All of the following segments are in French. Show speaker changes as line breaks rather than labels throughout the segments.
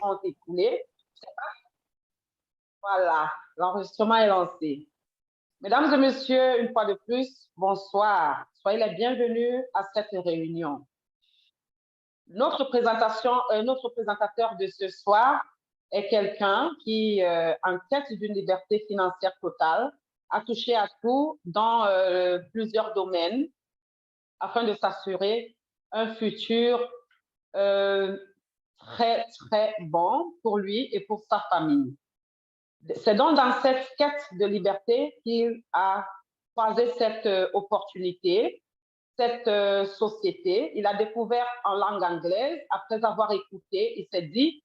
sont écoulés. Voilà, l'enregistrement est lancé. Mesdames et messieurs, une fois de plus, bonsoir. Soyez les bienvenus à cette réunion. Notre présentateur de ce soir est quelqu'un qui, en quête d'une liberté financière totale, a touché à tout dans plusieurs domaines afin de s'assurer un futur très, très bon pour lui et pour sa famille. C'est donc dans cette quête de liberté qu'il a croisé cette opportunité, cette société. Il a découvert en langue anglaise. Après avoir écouté, il s'est dit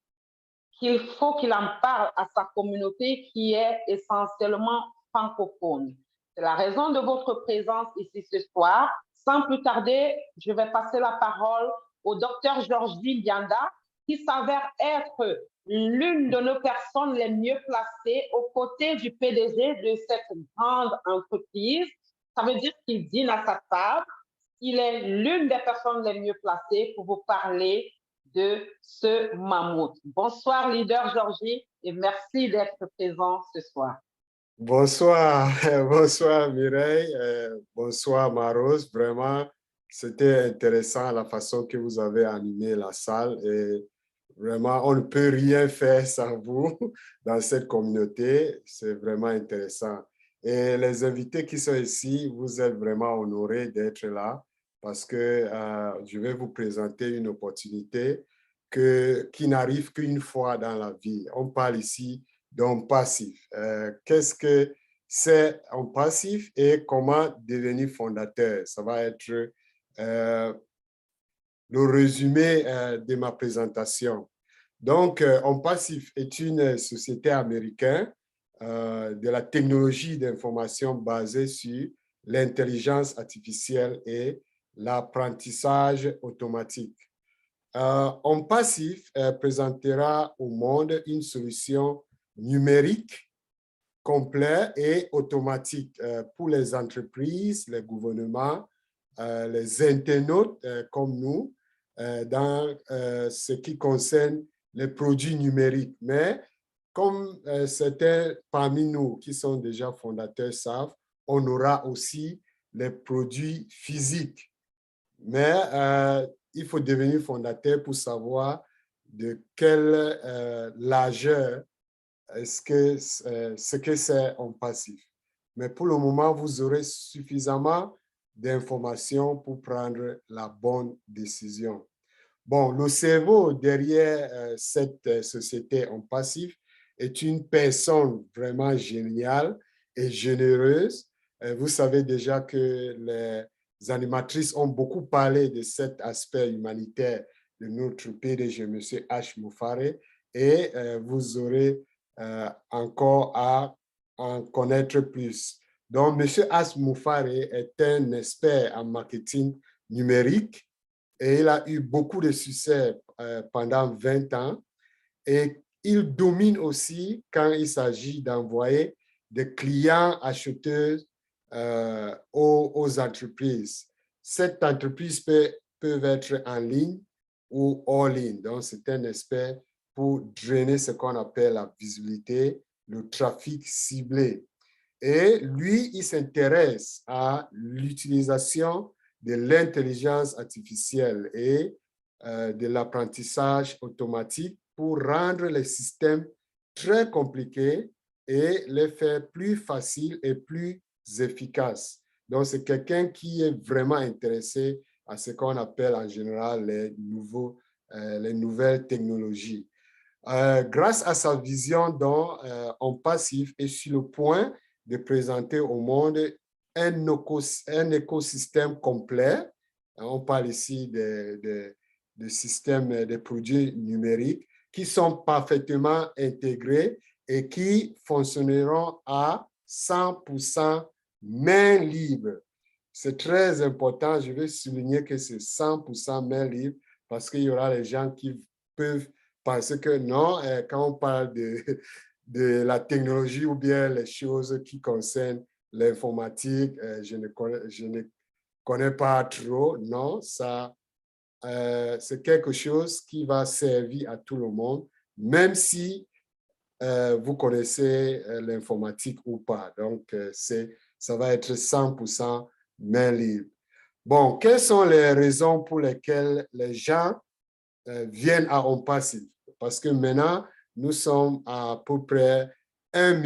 qu'il faut qu'il en parle à sa communauté qui est essentiellement francophone. C'est la raison de votre présence ici ce soir. Sans plus tarder, je vais passer la parole au docteur Georgie Bianda, qui s'avère être l'une de nos personnes les mieux placées aux côtés du PDG de cette grande entreprise. Ça veut dire qu'il dîne à sa table. Il est l'une des personnes les mieux placées pour vous parler de ce mammouth. Bonsoir, leader Georgie, et merci d'être présent ce soir.
Bonsoir, bonsoir Mireille, bonsoir Marose. Vraiment, c'était intéressant la façon que vous avez animé la salle et vraiment, on ne peut rien faire sans vous dans cette communauté. C'est vraiment intéressant. Et les invités qui sont ici, vous êtes vraiment honorés d'être là parce que je vais vous présenter une opportunité qui n'arrive qu'une fois dans la vie. On parle ici d'un passif. Qu'est-ce que c'est un passif et comment devenir fondateur? Ça va être le résumé de ma présentation. Donc, OnPassif est une société américaine de la technologie d'information basée sur l'intelligence artificielle et l'apprentissage automatique. OnPassif présentera au monde une solution numérique complète et automatique pour les entreprises, les gouvernements, les internautes comme nous, dans ce qui concerne les produits numériques. Mais comme certains parmi nous qui sont déjà fondateurs savent, on aura aussi les produits physiques. Mais il faut devenir fondateur pour savoir de quelle largeur ce que c'est OnPassif. Mais pour le moment, vous aurez suffisamment d'informations pour prendre la bonne décision. Bon, le cerveau derrière cette société OnPassif est une personne vraiment géniale et généreuse. Vous savez déjà que les animatrices ont beaucoup parlé de cet aspect humanitaire de notre PDG, M. H. Moufare, et vous aurez encore à en connaître plus. Donc, M. H. Moufare est un expert en marketing numérique et il a eu beaucoup de succès pendant 20 ans et il domine aussi quand il s'agit d'envoyer des clients acheteurs aux entreprises. Cette entreprise peut être en ligne ou hors ligne. Donc, c'est un expert pour drainer ce qu'on appelle la visibilité, le trafic ciblé. Et lui, il s'intéresse à l'utilisation de l'intelligence artificielle et de l'apprentissage automatique pour rendre les systèmes très compliqués et les faire plus faciles et plus efficaces. Donc, c'est quelqu'un qui est vraiment intéressé à ce qu'on appelle en général les nouvelles technologies. Grâce à sa vision OnPassif est sur le point de présenter au monde un écosystème complet. On parle ici de systèmes de produits numériques qui sont parfaitement intégrés et qui fonctionneront à 100% main libre. C'est très important, je veux souligner que c'est 100% main libre parce qu'il y aura les gens qui peuvent penser que non, quand on parle de la technologie ou bien les choses qui concernent l'informatique, je ne connais pas trop. Non, ça, c'est quelque chose qui va servir à tout le monde, même si vous connaissez l'informatique ou pas. Donc, ça va être 100% main libre. Bon, quelles sont les raisons pour lesquelles les gens viennent à OnPassive? Parce que maintenant, nous sommes à peu près 1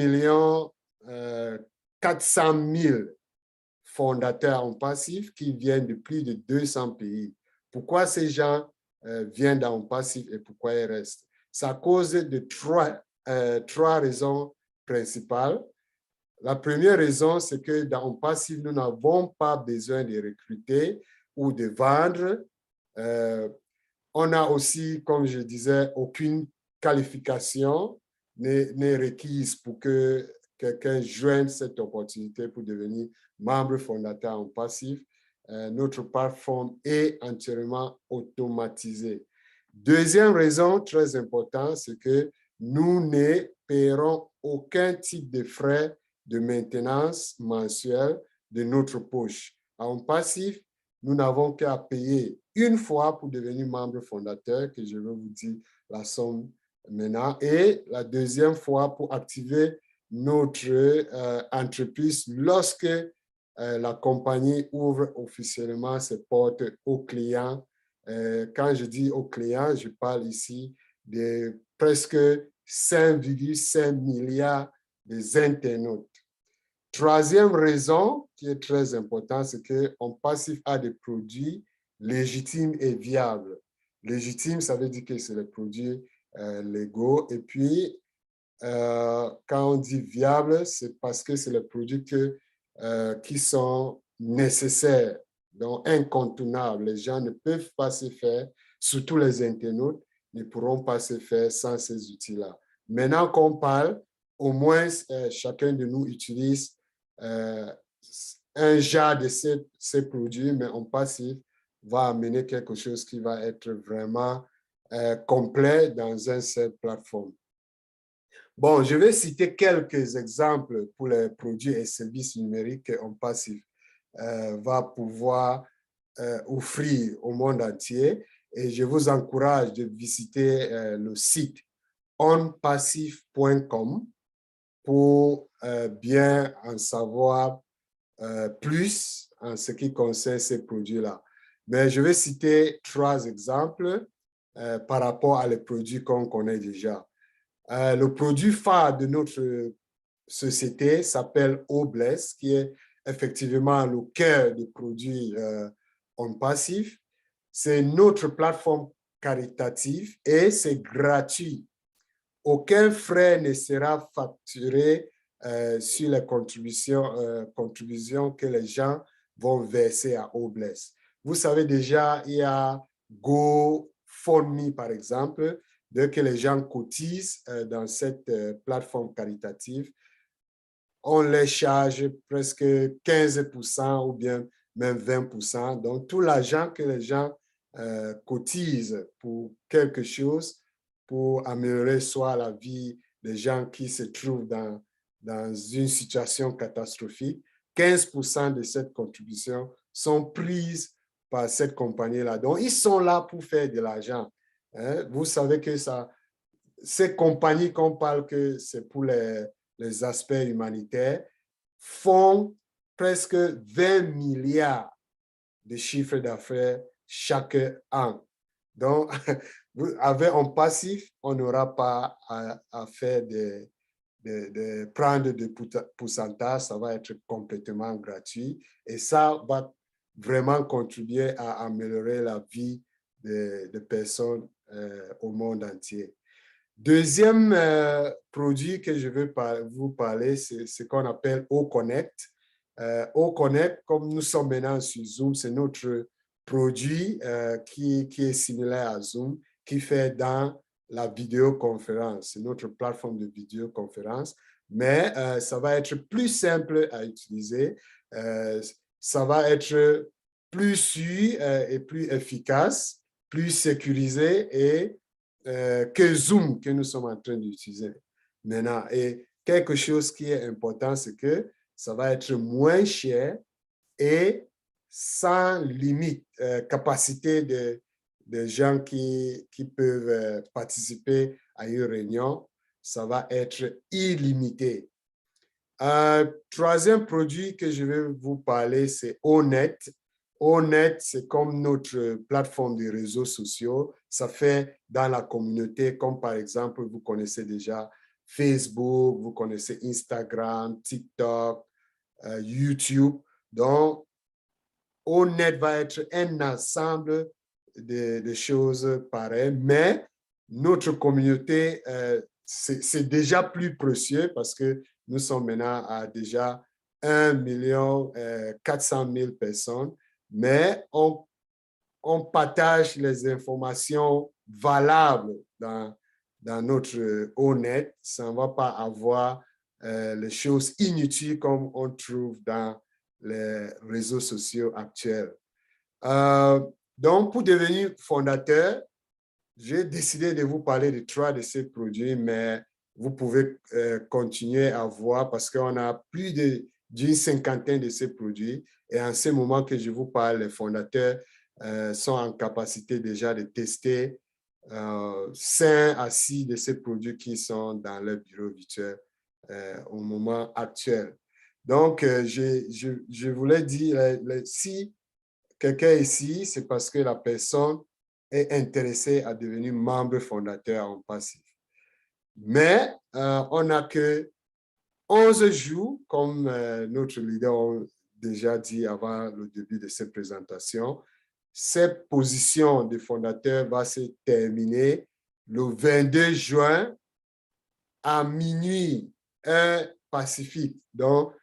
400 000 fondateurs OnPassive qui viennent de plus de 200 pays. Pourquoi ces gens viennent dans OnPassive et pourquoi ils restent? C'est à cause de trois raisons principales. La première raison, c'est que dans OnPassive, nous n'avons pas besoin de recruter ou de vendre. On a aussi, comme je disais, aucune qualification n'est requise pour que quelqu'un joigne cette opportunité pour devenir membre fondateur OnPassive. Notre plateforme est entièrement automatisée. Deuxième raison très importante, c'est que nous ne paierons aucun type de frais de maintenance mensuelle de notre poche. À OnPassive, nous n'avons qu'à payer une fois pour devenir membre fondateur, que je vais vous dire la somme maintenant, et la deuxième fois pour activer notre entreprise lorsque la compagnie ouvre officiellement ses portes aux clients. Quand je dis aux clients, je parle ici de presque 5,5 milliards d'internautes. Troisième raison qui est très importante, c'est qu'OnPassive a des produits légitimes et viables. Légitime, ça veut dire que c'est les produits légaux. Et puis, quand on dit viable, c'est parce que c'est les produits qui sont nécessaires, donc incontournables. Les gens ne peuvent pas se faire, surtout les internautes, ne pourront pas se faire sans ces outils-là. Maintenant qu'on parle, au moins chacun de nous utilise un genre de ces produits, mais OnPassive va amener quelque chose qui va être vraiment complet dans une seule plateforme. Bon, je vais citer quelques exemples pour les produits et services numériques que OnPassive va pouvoir offrir au monde entier. Et je vous encourage de visiter le site onpassive.com pour bien en savoir plus en ce qui concerne ces produits-là. Mais je vais citer 3 exemples par rapport à les produits qu'on connaît déjà. Le produit phare de notre société s'appelle OBless, qui est effectivement le cœur des produits OnPassive. C'est notre plateforme caritative et c'est gratuit. Aucun frais ne sera facturé sur les contributions que les gens vont verser à OBless. Vous savez déjà, il y a GoFundMe, par exemple, dès que les gens cotisent dans cette plateforme caritative, on les charge presque 15% ou bien même 20%. Donc, tout l'argent que les gens cotisent pour quelque chose, pour améliorer soit la vie des gens qui se trouvent dans une situation catastrophique, 15% de cette contribution sont prises par cette compagnie-là. Donc, ils sont là pour faire de l'argent. Hein? Vous savez que ces compagnies qu'on parle que c'est pour les aspects humanitaires font presque 20 milliards de chiffres d'affaires chaque an. Donc, avec OnPassive, on n'aura pas à faire prendre des pourcentages, ça va être complètement gratuit et ça va vraiment contribuer à améliorer la vie des personnes au monde entier. Deuxième produit que je veux vous parler, c'est ce qu'on appelle OConnect. OConnect, comme nous sommes maintenant sur Zoom, c'est notre produit qui est similaire à Zoom, qui fait dans la vidéoconférence. C'est notre plateforme de vidéoconférence, mais ça va être plus simple à utiliser. Ça va être plus sûr et plus efficace, plus sécurisé et que Zoom que nous sommes en train d'utiliser maintenant. Et quelque chose qui est important, c'est que ça va être moins cher et sans limite, capacité de gens qui peuvent participer à une réunion, ça va être illimité. Troisième produit que je vais vous parler, c'est Onet. Onet, c'est comme notre plateforme de réseaux sociaux. Ça fait dans la communauté, comme par exemple, vous connaissez déjà Facebook, vous connaissez Instagram, TikTok, YouTube. Donc, Onet va être un ensemble de choses pareilles, mais notre communauté, c'est déjà plus précieux parce que nous sommes maintenant à déjà 1,4 million personnes, mais on partage les informations valables dans notre Onet. Ça ne va pas avoir les choses inutiles comme on trouve dans les réseaux sociaux actuels. Donc, pour devenir fondateur, j'ai décidé de vous parler de 3 de ces produits, mais vous pouvez continuer à voir parce qu'on a plus d'une cinquantaine de ces produits. Et en ce moment que je vous parle, les fondateurs sont en capacité déjà de tester 5 à 6 de ces produits qui sont dans leur bureau virtuel au moment actuel. Donc, je voulais dire, si quelqu'un ici, c'est parce que la personne est intéressée à devenir membre fondateur en passif. Mais on n'a que 11 jours, comme notre leader a déjà dit avant le début de cette présentation. Cette position de fondateur va se terminer le 22 juin à minuit, heure Pacifique. Donc,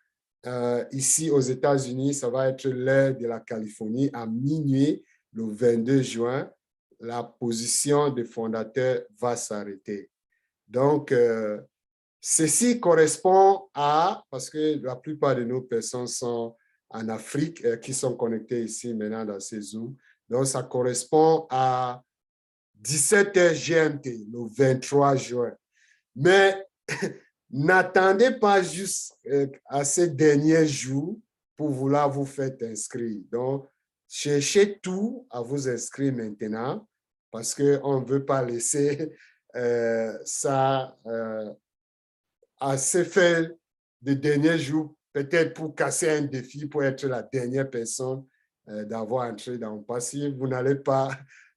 ici aux États-Unis, ça va être l'heure de la Californie à minuit, le 22 juin. La position de fondateur va s'arrêter. Donc, ceci correspond à, parce que la plupart de nos personnes sont en Afrique, qui sont connectées ici maintenant dans ces Zooms. Donc, ça correspond à 17h GMT, le 23 juin. Mais n'attendez pas juste à ces derniers jours pour vouloir vous faire inscrire. Donc, cherchez tout à vous inscrire maintenant parce qu'on ne veut pas laisser ça à se faire des derniers jours, peut-être pour casser un défi, pour être la dernière personne d'avoir entré dans le passif. Vous n'allez pas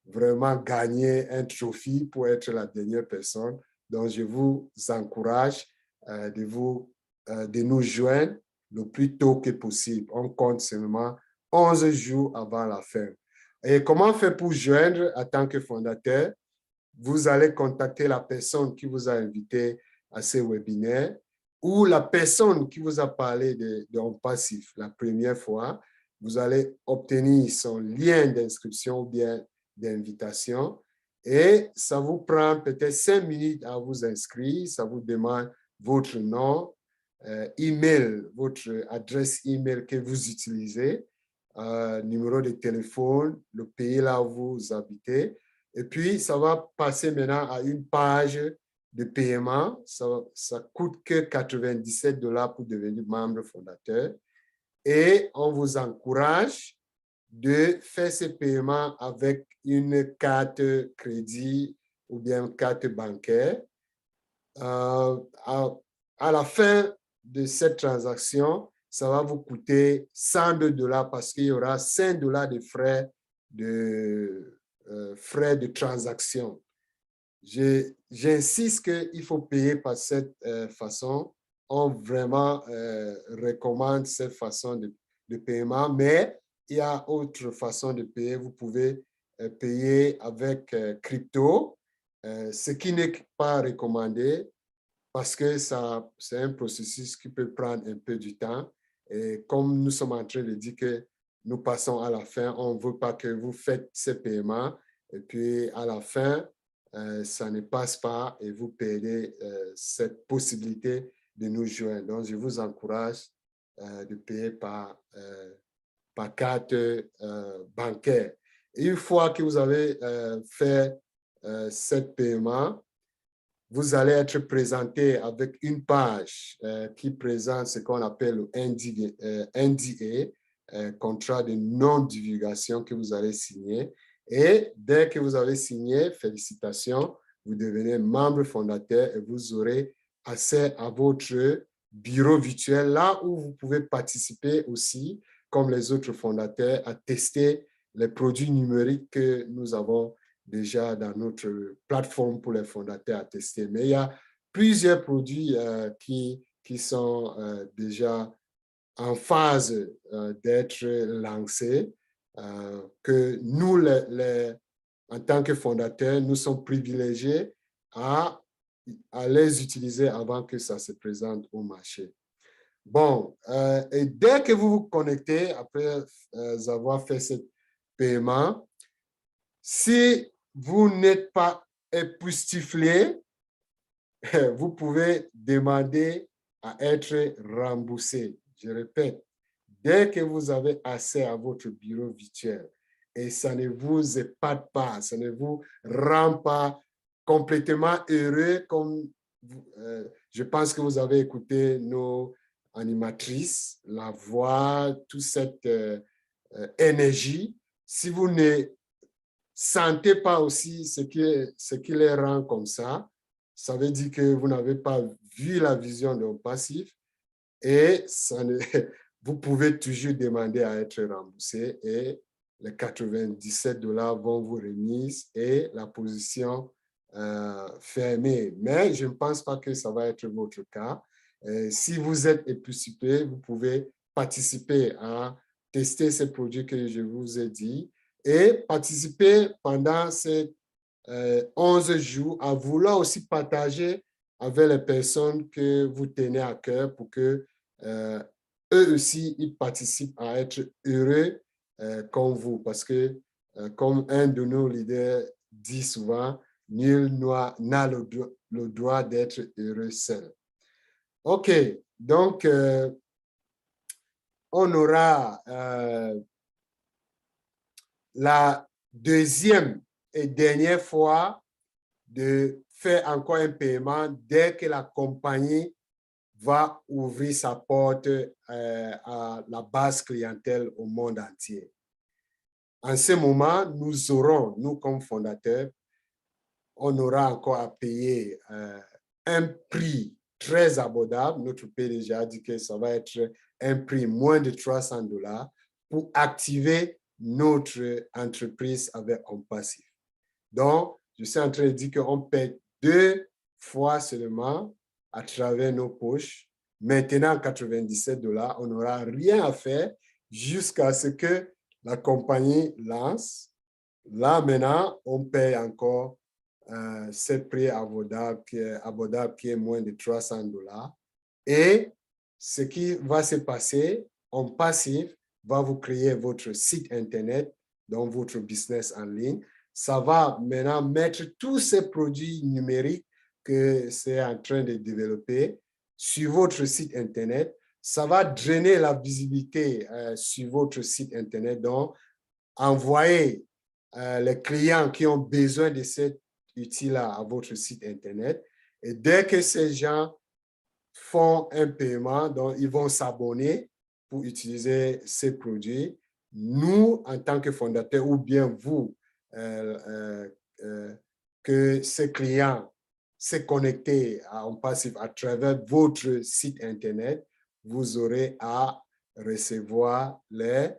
vraiment gagner un trophée pour être la dernière personne. Donc, je vous encourage de nous joindre le plus tôt que possible. On compte seulement 11 jours avant la fin. Et comment faire pour joindre en tant que fondateur? Vous allez contacter la personne qui vous a invité à ce webinaire ou la personne qui vous a parlé de passif la première fois. Vous allez obtenir son lien d'inscription ou bien d'invitation et ça vous prend peut-être 5 minutes à vous inscrire. Ça vous demande votre nom, email, votre adresse email que vous utilisez, numéro de téléphone, le pays là où vous habitez. Et puis, ça va passer maintenant à une page de paiement. Ça coûte que 97 $ pour devenir membre fondateur. Et on vous encourage de faire ce paiement avec une carte crédit ou bien une carte bancaire. À la fin de cette transaction, ça va vous coûter 102 $ parce qu'il y aura 5 $ de frais de transaction. J'insiste qu'il faut payer par cette façon. On vraiment recommande cette façon de paiement, mais il y a autre façon de payer. Vous pouvez payer avec crypto, ce qui n'est pas recommandé parce que c'est un processus qui peut prendre un peu du temps. Et comme nous sommes en train de dire que nous passons à la fin, on ne veut pas que vous faites ces paiements et puis à la fin, ça ne passe pas et vous perdez cette possibilité de nous joindre. Donc, je vous encourage de payer par carte bancaire. Et une fois que vous avez fait ce paiement, vous allez être présenté avec une page qui présente ce qu'on appelle le NDA, contrat de non-divulgation que vous allez signer. Et dès que vous avez signé, félicitations, vous devenez membre fondateur et vous aurez accès à votre bureau virtuel, là où vous pouvez participer aussi, comme les autres fondateurs, à tester les produits numériques que nous avons déjà dans notre plateforme pour les fondateurs à tester. Mais il y a plusieurs produits qui sont déjà en phase d'être lancés, que nous, en tant que fondateurs, nous sommes privilégiés à les utiliser avant que ça se présente au marché. Bon, et dès que vous vous connectez, après avoir fait ce paiement, si vous n'êtes pas époustouflé, vous pouvez demander à être remboursé. Je répète, dès que vous avez accès à votre bureau virtuel et ça ne vous épate pas, ça ne vous rend pas complètement heureux, comme je pense que vous avez écouté nos animatrices, la voix, toute cette énergie. Si vous ne sentez pas aussi ce qui les rend comme ça veut dire que vous n'avez pas vu la vision d'un passif et vous pouvez toujours demander à être remboursé et les $97 vont vous remise et la position fermée. Mais je ne pense pas que ça va être votre cas. Si vous êtes époustouflé, vous pouvez participer à tester ces produits que je vous ai dit et participer pendant ces 11 jours à vouloir aussi partager avec les personnes que vous tenez à cœur pour que eux aussi, ils participent à être heureux comme vous. Parce que, comme un de nos leaders dit souvent, nul n'a le droit d'être heureux seul. OK, donc, on aura la deuxième et dernière fois de faire encore un paiement dès que la compagnie va ouvrir sa porte à la base clientèle au monde entier. En ce moment, nous aurons, nous comme fondateurs, on aura encore à payer un prix très abordable. Notre PDG a dit que ça va être un prix moins de $300 pour activer notre entreprise avec OnPassive. Donc, je suis en train de dire qu'on paie 2 fois seulement à travers nos poches. Maintenant, $97, on n'aura rien à faire jusqu'à ce que la compagnie lance. Là, maintenant, on paye encore ce prix abordable qui est moins de $300. Et ce qui va se passer, OnPassive va vous créer votre site Internet, donc votre business en ligne. Ça va maintenant mettre tous ces produits numériques que c'est en train de développer sur votre site Internet. Ça va drainer la visibilité sur votre site Internet. Donc, envoyer les clients qui ont besoin de cet outil-là à votre site Internet. Et dès que ces gens font un paiement, donc ils vont s'abonner pour utiliser ces produits. Nous, en tant que fondateurs, ou bien vous, que ces clients se connectent à OnPassive à travers votre site Internet, vous aurez à recevoir les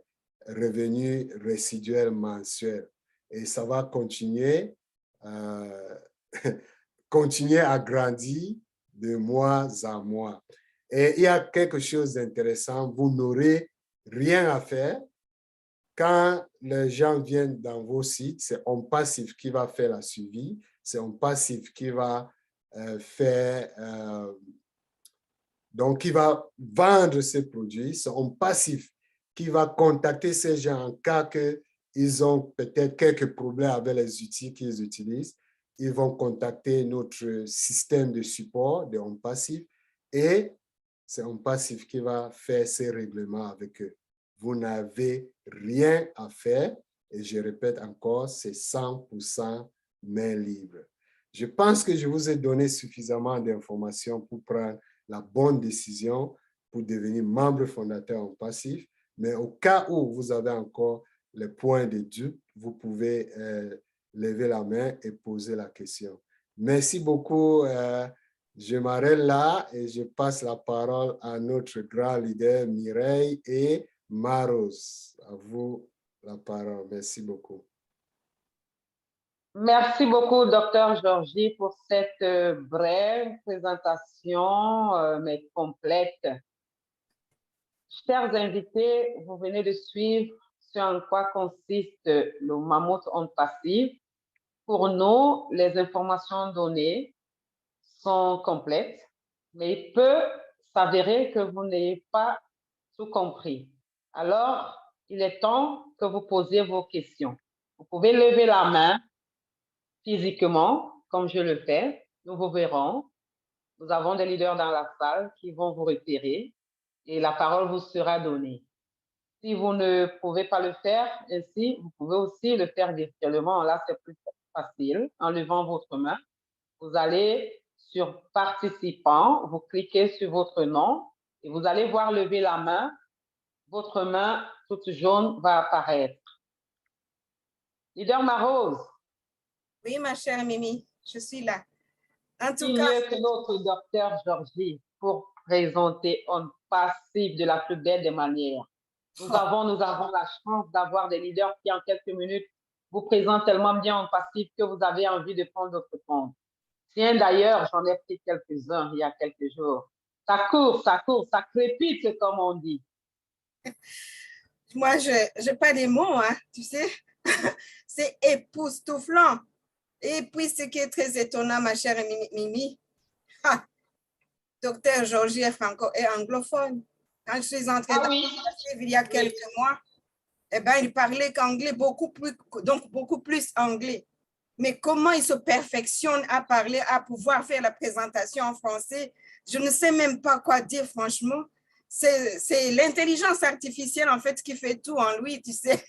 revenus résiduels mensuels. Et ça va continuer, continuer à grandir de mois en mois. Et il y a quelque chose d'intéressant, vous n'aurez rien à faire. Quand les gens viennent dans vos sites, c'est OnPassive qui va faire la suivi, c'est OnPassive qui va donc qui va vendre ces produits, c'est OnPassive qui va contacter ces gens en cas qu'ils ont peut-être quelques problèmes avec les outils qu'ils utilisent. Ils vont contacter notre système de support de OnPassive et c'est OnPassive qui va faire ces règlements avec eux. Vous n'avez rien à faire et je répète encore, c'est 100% main libre. Je pense que je vous ai donné suffisamment d'informations pour prendre la bonne décision pour devenir membre fondateur OnPassive. Mais au cas où vous avez encore les points de doute, vous pouvez lever la main et poser la question. Merci beaucoup. Je m'arrête là et je passe la parole à notre grand leader Mireille et Maros. À vous la parole. Merci beaucoup.
Merci beaucoup, docteur Georgie, pour cette brève présentation, mais complète. Chers invités, vous venez de suivre ce en quoi consiste le mammouth onde passive. Pour nous, les informations données sont complètes, mais il peut s'avérer que vous n'ayez pas tout compris. Alors, il est temps que vous posiez vos questions. Vous pouvez lever la main physiquement, comme je le fais. Nous vous verrons. Nous avons des leaders dans la salle qui vont vous repérer et la parole vous sera donnée. Si vous ne pouvez pas le faire ainsi, vous pouvez aussi le faire virtuellement. Là, c'est plus facile. En levant votre main, vous allez sur participants, vous cliquez sur votre nom et vous allez voir lever la main. Votre main toute jaune va apparaître. Leader Marose.
Oui, ma chère Mimi, je suis là. En tout
Qui
cas,
mieux que notre docteur Georgie pour présenter onde passive de la plus belle des manières. Nous avons la chance d'avoir des leaders qui, en quelques minutes, vous présentent tellement bien onde passive que vous avez envie de prendre votre compte. Tiens, d'ailleurs, j'en ai pris quelques-uns il y a quelques jours. Ça court, ça crépite, comme on dit.
moi, je n'ai pas des mots, hein, tu sais. C'est époustouflant. Et puis, ce qui est très étonnant, ma chère Mimi, docteur Georgie est anglophone. Quand je suis entrée dans le il y a quelques mois, eh ben, il parlait qu'anglais, beaucoup plus anglais. Mais comment il se perfectionne à parler, à pouvoir faire la présentation en français, je ne sais même pas quoi dire, franchement. C'est l'intelligence artificielle, en fait, qui fait tout en lui, tu sais.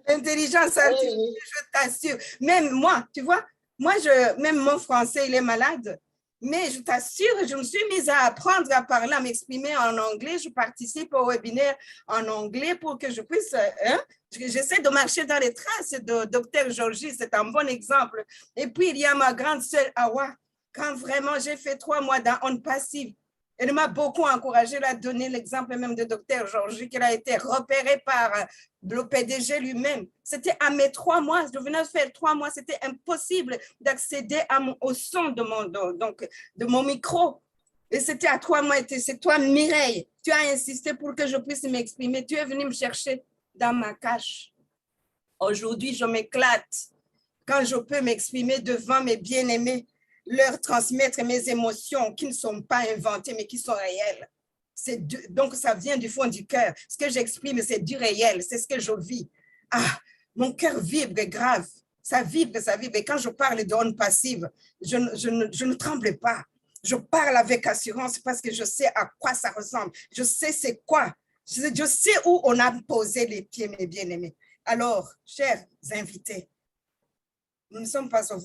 L'intelligence artificielle, je t'assure. Même moi, tu vois, même mon français, il est malade. Mais je t'assure, je me suis mise à apprendre à parler, à m'exprimer en anglais. Je participe au webinaire en anglais pour que je puisse... J'essaie de marcher dans les traces de Dr. Georgie, c'est un bon exemple. Et puis, il y a ma grande sœur Awa. Quand vraiment j'ai fait 3 mois dans onde passive, elle m'a beaucoup encouragée, elle a donné l'exemple même de Dr. Georgie, qui a été repéré par le PDG lui-même. C'était à mes 3 mois, je venais de faire 3 mois, c'était impossible d'accéder au son de mon micro. Et c'était à 3 mois, c'est toi, Mireille, tu as insisté pour que je puisse m'exprimer. Tu es venu me chercher dans ma cache. Aujourd'hui, je m'éclate quand je peux m'exprimer devant mes bien-aimés, leur transmettre mes émotions qui ne sont pas inventées, mais qui sont réelles. Donc, ça vient du fond du cœur. Ce que j'exprime, c'est du réel, c'est ce que je vis. Ah, mon cœur vibre grave, ça vibre, ça vibre. Et quand je parle d'onde passive, je ne tremble pas. Je parle avec assurance parce que je sais à quoi ça ressemble. Je sais c'est quoi. Je sais où on a posé les pieds, mes bien-aimés. Alors, chers invités, nous ne sommes pas en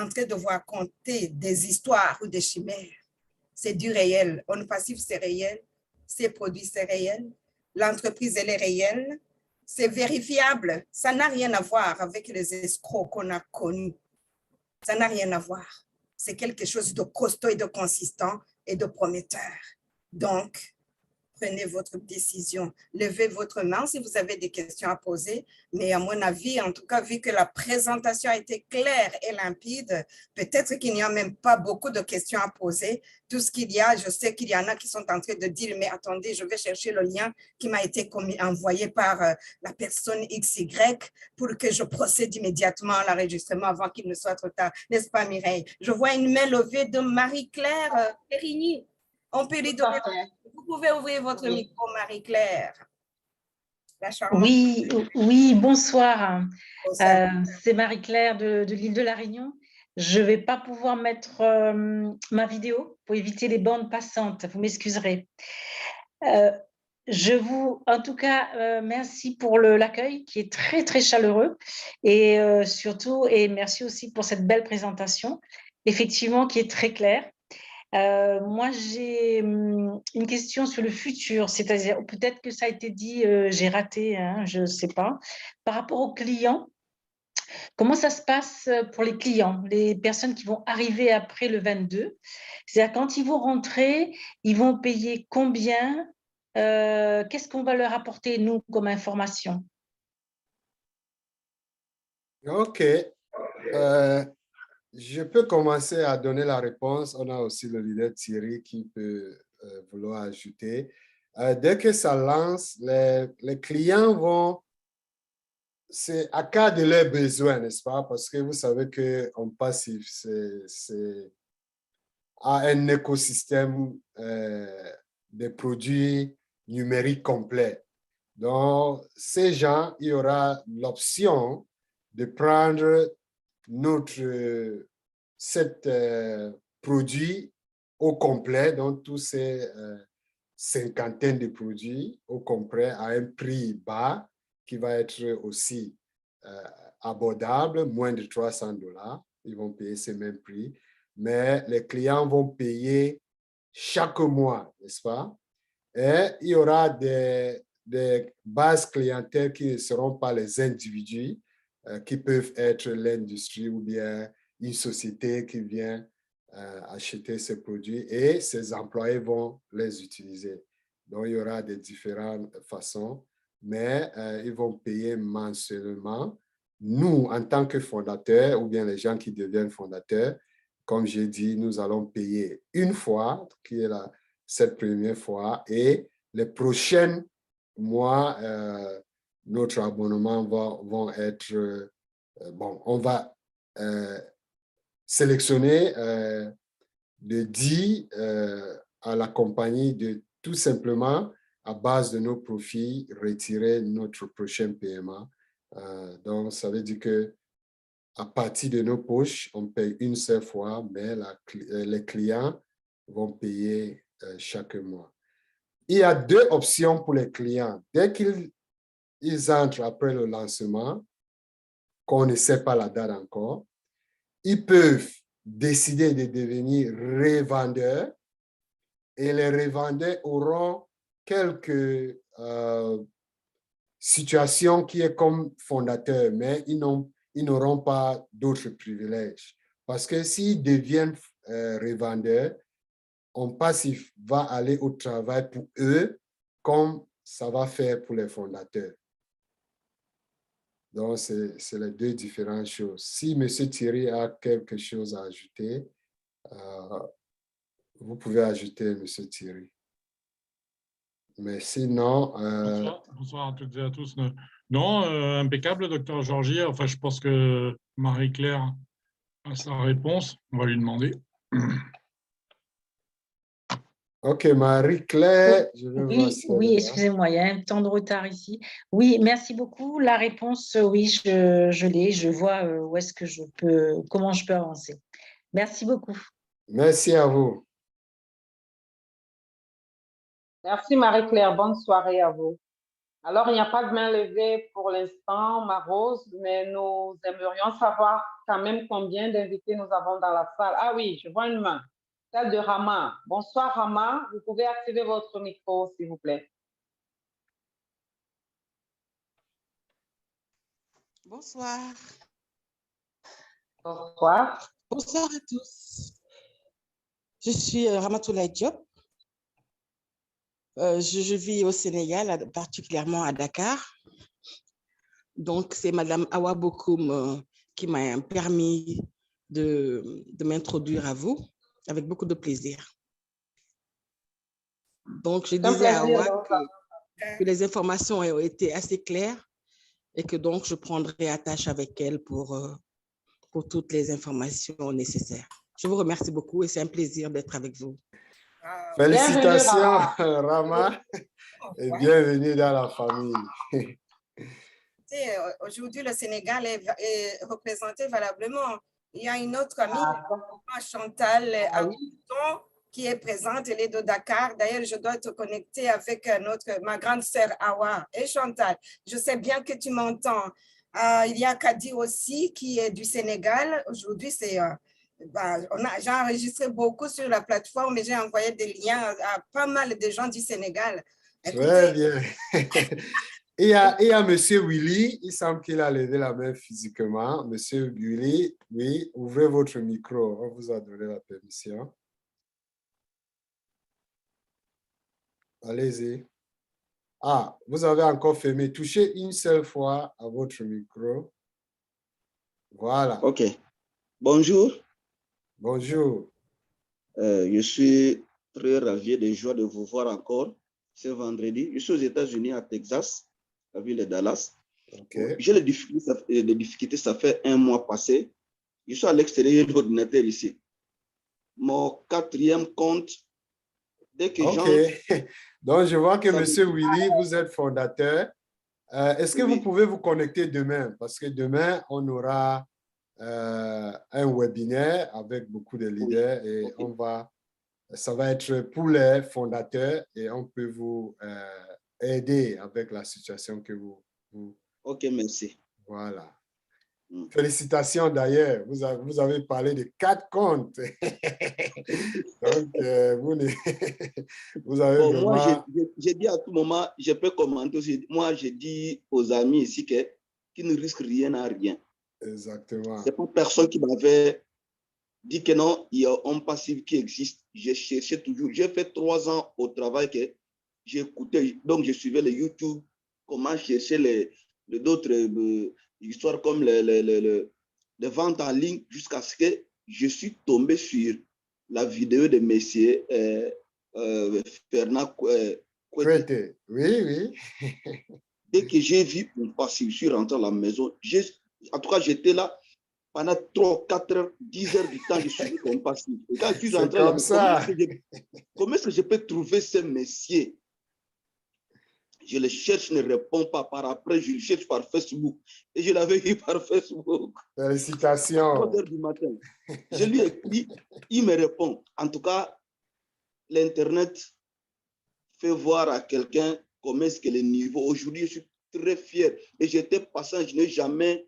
train de vous raconter des histoires ou des chimères. C'est du réel. Onde passive, c'est réel. Ces produits, c'est réel. L'entreprise, elle est réelle. C'est vérifiable. Ça n'a rien à voir avec les escrocs qu'on a connus. Ça n'a rien à voir. C'est quelque chose de costaud et de consistant et de prometteur. Donc, prenez votre décision. Levez votre main si vous avez des questions à poser. Mais à mon avis, en tout cas, vu que la présentation a été claire et limpide, peut-être qu'il n'y a même pas beaucoup de questions à poser. Tout ce qu'il y a, je sais qu'il y en a qui sont en train de dire, mais attendez, je vais chercher le lien qui m'a été envoyé par la personne XY pour que je procède immédiatement à l'enregistrement avant qu'il ne soit trop tard. N'est-ce pas, Mireille? Je vois une main levée de Marie-Claire Périgny. On peut lui donner... Vous pouvez ouvrir votre micro, Marie-Claire.
Oui, oui, bonsoir. C'est Marie-Claire de l'île de la Réunion. Je ne vais pas pouvoir mettre ma vidéo pour éviter les bandes passantes. Vous m'excuserez. En tout cas, merci pour l'accueil qui est très, très chaleureux et surtout, et merci aussi pour cette belle présentation, effectivement, qui est très claire. Moi, j'ai une question sur le futur, c'est-à-dire peut-être que ça a été dit, j'ai raté, hein, je ne sais pas. Par rapport aux clients, Comment ça se passe pour les clients, les personnes qui vont arriver après le 22? C'est-à-dire quand ils vont rentrer, ils vont payer combien? Qu'est-ce qu'on va leur apporter, nous, comme information?
OK. Je peux commencer à donner la réponse. On a aussi le leader Thierry qui peut vouloir ajouter. Dès que ça lance, les clients vont, c'est à cas de leurs besoins, n'est-ce pas? Parce que vous savez qu'en passif, c'est un écosystème de produits numériques complets. Donc, ces gens, il y aura l'option de prendre cet produit au complet, donc tous ces cinquantaines de produits au complet à un prix bas qui va être aussi abordable, moins de $300. Ils vont payer ce même prix, mais les clients vont payer chaque mois, n'est-ce pas? Et il y aura des bases clientèles qui ne seront pas les individus, qui peuvent être l'industrie ou bien une société qui vient acheter ces produits et ses employés vont les utiliser. Donc, il y aura des différentes façons, mais ils vont payer mensuellement. Nous, en tant que fondateurs ou bien les gens qui deviennent fondateurs, comme j'ai dit, nous allons payer une fois, qui est cette première fois, et les prochains mois, notre abonnement vont être, bon, on va sélectionner de 10 à la compagnie de tout simplement, à base de nos profits, retirer notre prochain paiement. Donc, ça veut dire que à partir de nos poches, on paye une seule fois, mais les clients vont payer chaque mois. Il y a deux options pour les clients. Dès qu'ils entrent après le lancement, qu'on ne sait pas la date encore, ils peuvent décider de devenir revendeurs et les revendeurs auront quelques situations qui est comme fondateurs, mais ils n'auront pas d'autres privilèges. Parce que s'ils deviennent revendeurs, on passif va aller au travail pour eux comme ça va faire pour les fondateurs. Donc, c'est les deux différentes choses. Si M. Thierry a quelque chose à ajouter, vous pouvez ajouter, M. Thierry. Mais sinon...
Bonsoir à toutes et à tous. Non, impeccable, docteur Georgie. Enfin, je pense que Marie-Claire a sa réponse. On va lui demander.
OK, Marie-Claire, je vais voir si
oui, excusez-moi, il y a un temps de retard ici. Oui, merci beaucoup. La réponse, oui, je l'ai. Je vois où est-ce que comment je peux avancer. Merci beaucoup.
Merci à vous.
Merci Marie-Claire, bonne soirée à vous. Alors, il n'y a pas de main levée pour l'instant, Marose, mais nous aimerions savoir quand même combien d'invités nous avons dans la salle. Ah oui, je vois une main, celle de Rama. Bonsoir Rama, vous pouvez activer votre micro, s'il vous plaît.
Bonsoir.
Bonsoir.
Bonsoir à tous. Je suis Ramatoulaye Diop. Je vis au Sénégal, particulièrement à Dakar. Donc, c'est Madame Awa Bokoum qui m'a permis de m'introduire à vous avec beaucoup de plaisir. Donc, je disais à Awa que les informations ont été assez claires et que donc je prendrai attache avec elle pour toutes les informations nécessaires. Je vous remercie beaucoup et c'est un plaisir d'être avec vous.
Félicitations, Rama, et bienvenue dans la famille.
Aujourd'hui, le Sénégal est représenté valablement. Il y a une autre amie, Chantal, qui est présente, elle est de Dakar. D'ailleurs, je dois te connecter avec ma grande sœur Awa et Chantal. Je sais bien que tu m'entends. Il y a Kadi aussi qui est du Sénégal. Aujourd'hui, j'ai enregistré beaucoup sur la plateforme et j'ai envoyé des liens à pas mal de gens du Sénégal.
Très bien. Et il y a M. Willy, il semble qu'il a levé la main physiquement. M. Willy, oui, ouvrez votre micro, on vous a donné la permission. Allez-y. Ah, vous avez encore fermé. Touchez une seule fois à votre micro. Voilà.
OK. Bonjour.
Bonjour.
Je suis très ravi de joie de vous voir encore ce vendredi. Je suis aux États-Unis, à Texas, la ville de Dallas.
Okay.
J'ai des difficultés, ça fait un mois passé. Je suis à l'extérieur de l'ordinateur ici. Mon 4e compte, dès que
OK. Donc, je vois que M. Willy, vous êtes fondateur. Est-ce que vous pouvez vous connecter demain? Parce que demain, on aura un webinaire avec beaucoup de leaders et ça va être pour les fondateurs et on peut vous aider avec la situation que vous...
OK, merci.
Voilà. Félicitations d'ailleurs, vous avez parlé de 4 comptes. Donc, vous avez vraiment...
Moi, j'ai dit à tout moment, je peux commenter aussi. Moi, j'ai dit aux amis ici qu'ils ne risquent rien à rien.
Exactement.
C'est pas personne qui m'avait dit que non, il y a un passif qui existe. J'ai cherché toujours. J'ai fait 3 ans au travail que j'écoutais. Donc, je suivais les YouTube, comment chercher d'autres histoires comme les ventes en ligne jusqu'à ce que je suis tombé sur la vidéo de messieurs Fernand
Kouete. Oui.
Dès que j'ai vu mon passif, je suis rentré à la maison. En tout cas, j'étais là pendant 3, 4 heures, 10 heures du temps, je suis mon passif. Et quand je suis rentré à la maison, comment est-ce que je peux trouver ce messieurs? Je le cherche, ne répond pas. Par après, je le cherche par Facebook. Et je l'avais eu par Facebook.
Félicitations.
3 heures du matin. Je lui ai écrit, il me répond. En tout cas, l'Internet fait voir à quelqu'un comment est-ce que le niveau. Aujourd'hui, je suis très fier. Et j'étais patient, je n'ai jamais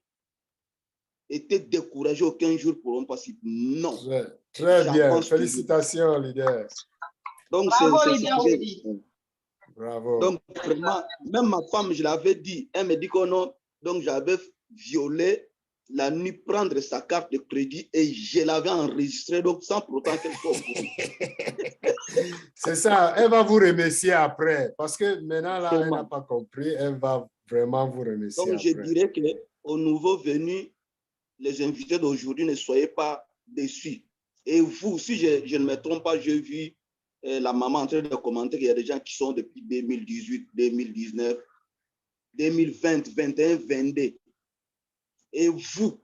été découragé aucun jour pour un passif. Non.
Très bien. Félicitations, leader.
Donc,
bravo, leader Willy.
Bravo.
Donc, vraiment, même ma femme, je l'avais dit, elle me dit que non. Donc, j'avais violé la nuit, prendre sa carte de crédit et je l'avais enregistrée, donc sans pour autant qu'elle soit au courant.
C'est ça, elle va vous remercier après, parce que maintenant, là, elle n'a pas compris, elle va vraiment vous remercier
donc,
après.
je dirais qu'aux nouveaux venus, les invités d'aujourd'hui, ne soyez pas déçus. Et vous, si je ne me trompe pas, j'ai vu la maman en train de commenter qu'il y a des gens qui sont depuis 2018, 2019, 2020, 2021, 2022. Et vous,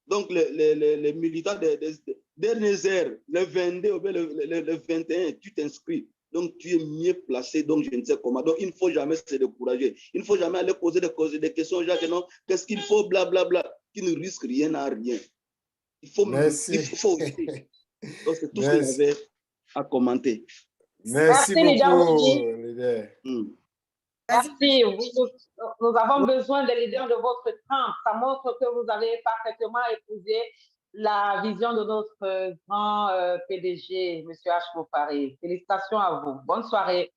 donc les militants des dernières heures, le 22 ou le 21, tu t'inscris. Donc, tu es mieux placé, donc je ne sais comment. Donc, il ne faut jamais se décourager. Il ne faut jamais aller poser des questions aux gens que non, qu'est-ce qu'il faut, blablabla, qui ne risque rien à rien. Il faut
Merci.
aussi. Donc, c'est tout ce que j'avais à commenter.
Merci beaucoup, leader.
Merci. Nous avons besoin des leaders de votre camp. Ça montre que vous avez parfaitement épousé la vision de notre grand PDG, M. H. Mopari. Félicitations à vous. Bonne soirée.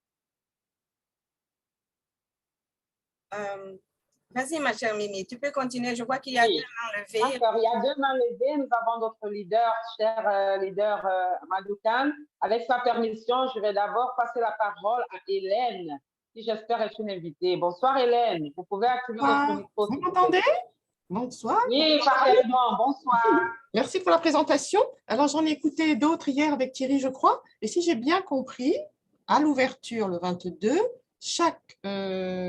Vas-y, ma chère Mimi, tu peux continuer. Je vois qu'il y a 2 mains levées.
D'accord, il y a 2 mains levées. Nous avons notre leader, cher leader Madoukan. Avec sa permission, je vais d'abord passer la parole à Hélène, qui j'espère est une invitée. Bonsoir Hélène, vous pouvez activer votre micro.
Vous m'entendez? Bonsoir.
Oui, parfaitement. Bonsoir.
Merci pour la présentation. Alors, j'en ai écouté d'autres hier avec Thierry, je crois. Et si j'ai bien compris, à l'ouverture, le 22, chaque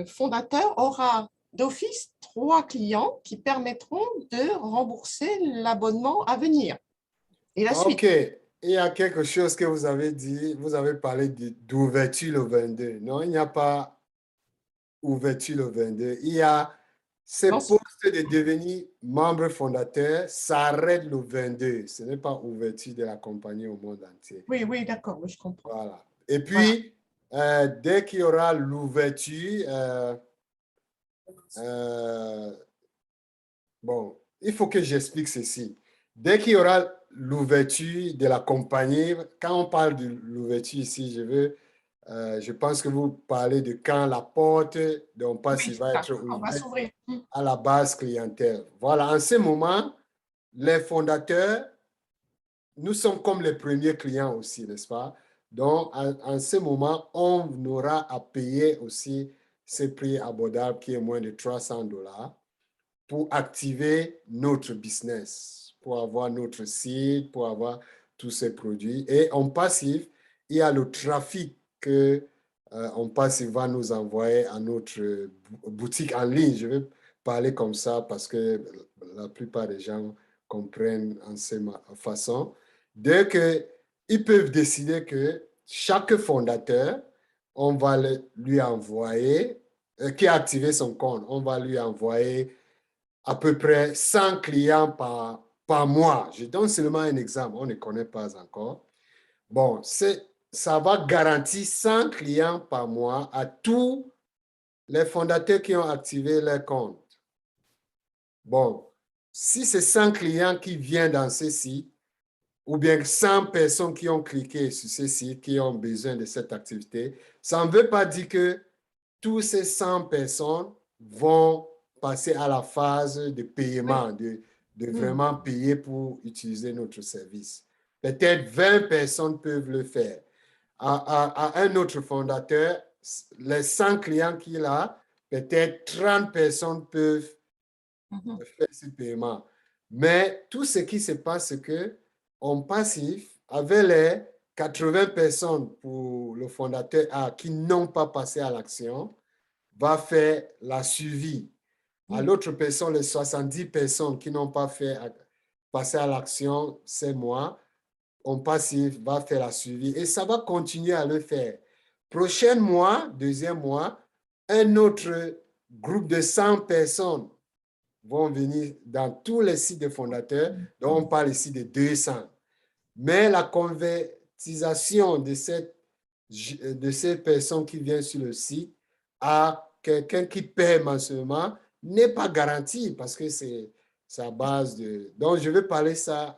fondateur aura d'office 3 clients qui permettront de rembourser l'abonnement à venir. Et la suite.
OK. Il y a quelque chose que vous avez dit. Vous avez parlé d'ouverture le 22. Non, il n'y a pas ouverture le 22. Il y a ces postes de devenir membre fondateur s'arrête le 22. Ce n'est pas ouverture de la compagnie au monde entier.
Oui, d'accord, je comprends.
Voilà. Et puis, dès qu'il y aura l'ouverture, bon, il faut que j'explique ceci. Dès qu'il y aura l'ouverture de la compagnie, quand on parle de l'ouverture ici, je veux Je pense que vous parlez de quand la porte d'On Passif
Oui,
va
ça,
être
on va
ouverte
s'ouvrir.
à la base clientèle. Voilà, en ce moment, les fondateurs, nous sommes comme les premiers clients aussi, n'est-ce pas? Donc, en ce moment, on aura à payer aussi ce prix abordable qui est moins de $300 pour activer notre business, pour avoir notre site, pour avoir tous ces produits. Et en passif, il y a le trafic que On Passif va nous envoyer à notre boutique en ligne. Je vais parler comme ça parce que la plupart des gens comprennent en cette façon. Dès qu'ils peuvent décider que chaque fondateur, on va lui envoyer, qui a activé son compte, on va lui envoyer à peu près 100 clients par mois. Je donne seulement un exemple, on ne connaît pas encore. Bon, ça va garantir 100 clients par mois à tous les fondateurs qui ont activé leur compte. Bon, si c'est 100 clients qui viennent dans ce site, ou bien 100 personnes qui ont cliqué sur ce site, qui ont besoin de cette activité, ça ne veut pas dire que tous ces 100 personnes vont passer à la phase de paiement, de vraiment payer pour utiliser notre service. Peut-être 20 personnes peuvent le faire. À un autre fondateur, les 100 clients qu'il a, peut-être 30 personnes peuvent faire ce paiement. Mais tout ce qui se passe, c'est que On Passif, avec les 80 personnes pour le fondateur A qui n'ont pas passé à l'action, va faire la suivi. À l'autre personne, les 70 personnes qui n'ont pas passé à l'action ces mois, On Passif va faire la suivi et ça va continuer à le faire. Prochain mois, deuxième mois, un autre groupe de 100 personnes vont venir dans tous les sites de fondateurs, dont on parle ici de 200. Mais la convertisation de ces personnes qui viennent sur le site à quelqu'un qui paie mensuellement n'est pas garantie parce que c'est sa base de... Donc, je vais parler ça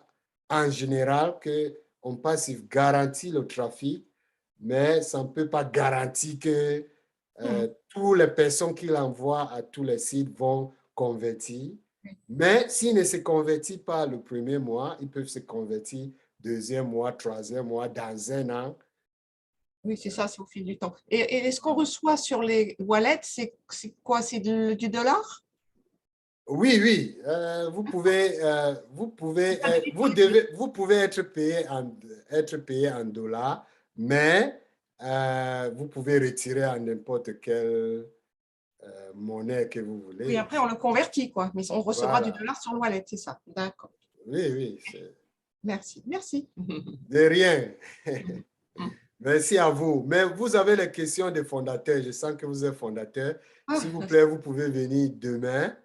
en général, qu'on Passif garantit le trafic, mais ça ne peut pas garantir que toutes les personnes qu'il envoie à tous les sites vont convertir. Mais s'ils ne se convertissent pas le premier mois, ils peuvent se convertir deuxième mois, troisième mois, dans un an.
Oui, c'est ça, c'est au fil du temps. Et ce qu'on reçoit sur les wallets, c'est quoi? C'est du dollar?
Oui, oui. Vous pouvez être payé en dollars, mais vous pouvez retirer en n'importe quelle monnaie que vous voulez.
Oui, après, on le convertit, quoi. Mais on recevra du
Voilà.
dollar sur le wallet, c'est ça. D'accord.
Oui, oui.
Merci, merci.
De rien. Merci à vous. Mais vous avez les questions des fondateurs. Je sens que vous êtes fondateur. S'il vous plaît, vous pouvez venir demain.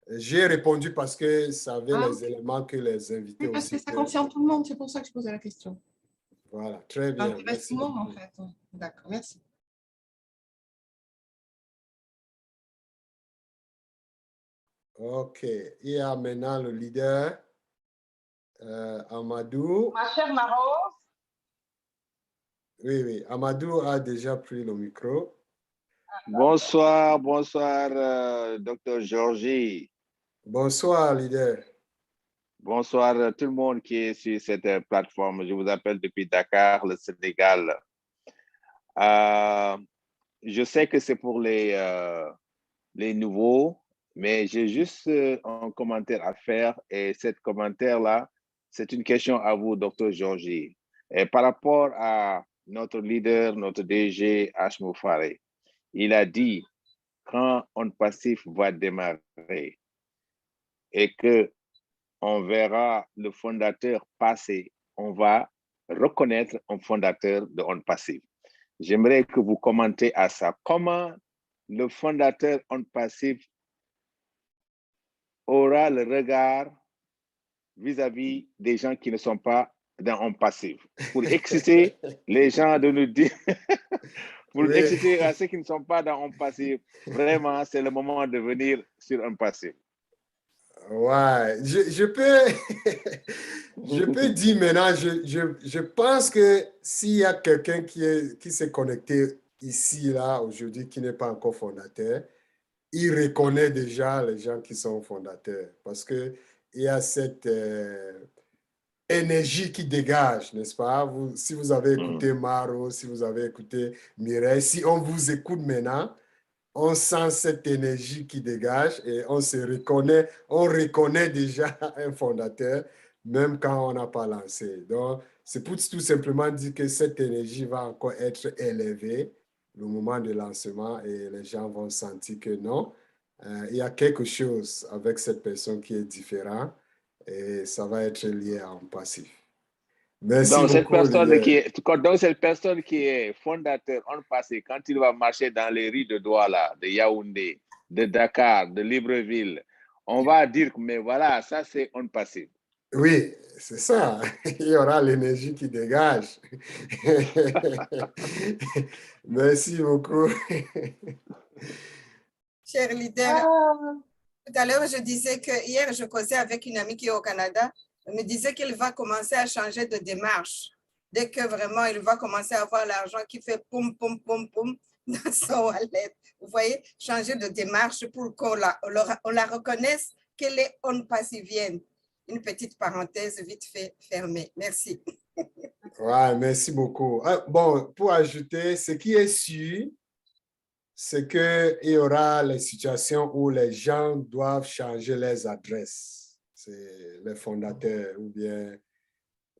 J'ai répondu parce que ça avait les éléments que les invités
oui, parce
aussi.
que ça concerne tout le monde, c'est pour ça que je posais la question.
Voilà, très bien.
Ça intéresse tout le monde, en fait. D'accord, merci.
OK. Il y a maintenant le leader, Amadou.
Ma chère Marose.
Oui, oui. Amadou a déjà pris le micro.
Bonsoir, bonsoir, Dr. Georgie.
Bonsoir, leader.
Bonsoir tout le monde qui est sur cette plateforme. Je vous appelle depuis Dakar, le Sénégal. Je sais que c'est pour les nouveaux, mais j'ai juste un commentaire à faire et cet commentaire-là, c'est une question à vous, Dr. Georgie. Et par rapport à notre leader, notre DG, Ashmo Faré, il a dit, quand On Passif va démarrer et que on verra le fondateur passer, on va reconnaître un fondateur de On Passif. J'aimerais que vous commentez à ça. Comment le fondateur On Passif aura le regard vis-à-vis des gens qui ne sont pas dans On Passif, pour exciter les gens de nous dire, pour exciter à ceux qui ne sont pas dans On Passif, vraiment, c'est le moment de venir sur On Passif.
Ouais, je peux, je peux dire maintenant, je pense que s'il y a quelqu'un qui s'est connecté ici, là, aujourd'hui, qui n'est pas encore fondateur, il reconnaît déjà les gens qui sont fondateurs parce qu'il y a cette énergie qui dégage, n'est-ce pas? Si vous avez écouté Maro, si vous avez écouté Mireille, si on vous écoute maintenant, on sent cette énergie qui dégage et on se reconnaît, on reconnaît déjà un fondateur, même quand on n'a pas lancé. Donc, c'est pour tout simplement dire que cette énergie va encore être élevée le moment de lancement et les gens vont sentir que non, il y a quelque chose avec cette personne qui est différent et ça va être lié à un passif. Merci
Donc, cette
beaucoup,
cette personne qui est fondateur en passé, quand il va marcher dans les rues de Douala, de Yaoundé, de Dakar, de Libreville, on va dire, mais voilà, ça c'est on passé.
Oui, c'est ça. Il y aura l'énergie qui dégage. Merci beaucoup.
Cher leader, tout à l'heure, je disais que hier, je causais avec une amie qui est au Canada. Elle me disait qu'il va commencer à changer de démarche. Dès que vraiment, il va commencer à avoir l'argent qui fait poum, poum, poum, poum dans son wallet. Vous voyez, changer de démarche pour qu'on la reconnaisse qu'elle est on passivienne. Une petite parenthèse vite fait fermée. Merci.
Ouais, merci beaucoup. Bon, pour ajouter, ce qui est sûr, c'est qu'il y aura les situations où les gens doivent changer leurs adresses. C'est les fondateurs ou bien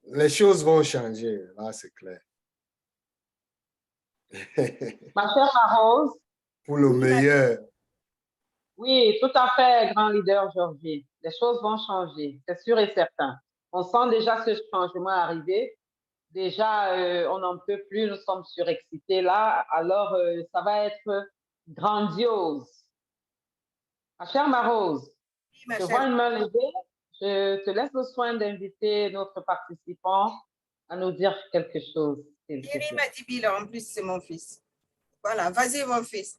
les choses vont changer. Là, c'est clair.
Ma chère Marose.
Pour le meilleur.
Oui, tout à fait, grand leader Georgie. Les choses vont changer, c'est sûr et certain. On sent déjà ce changement arriver. Déjà, on n'en peut plus, nous sommes surexcités là. Alors, ça va être grandiose. Ma chère Marose, je vois une main levée. Je te laisse le soin d'inviter notre participant à nous dire quelque chose.
Thierry m'a dit Bila, en plus, c'est mon fils. Voilà, vas-y, mon fils.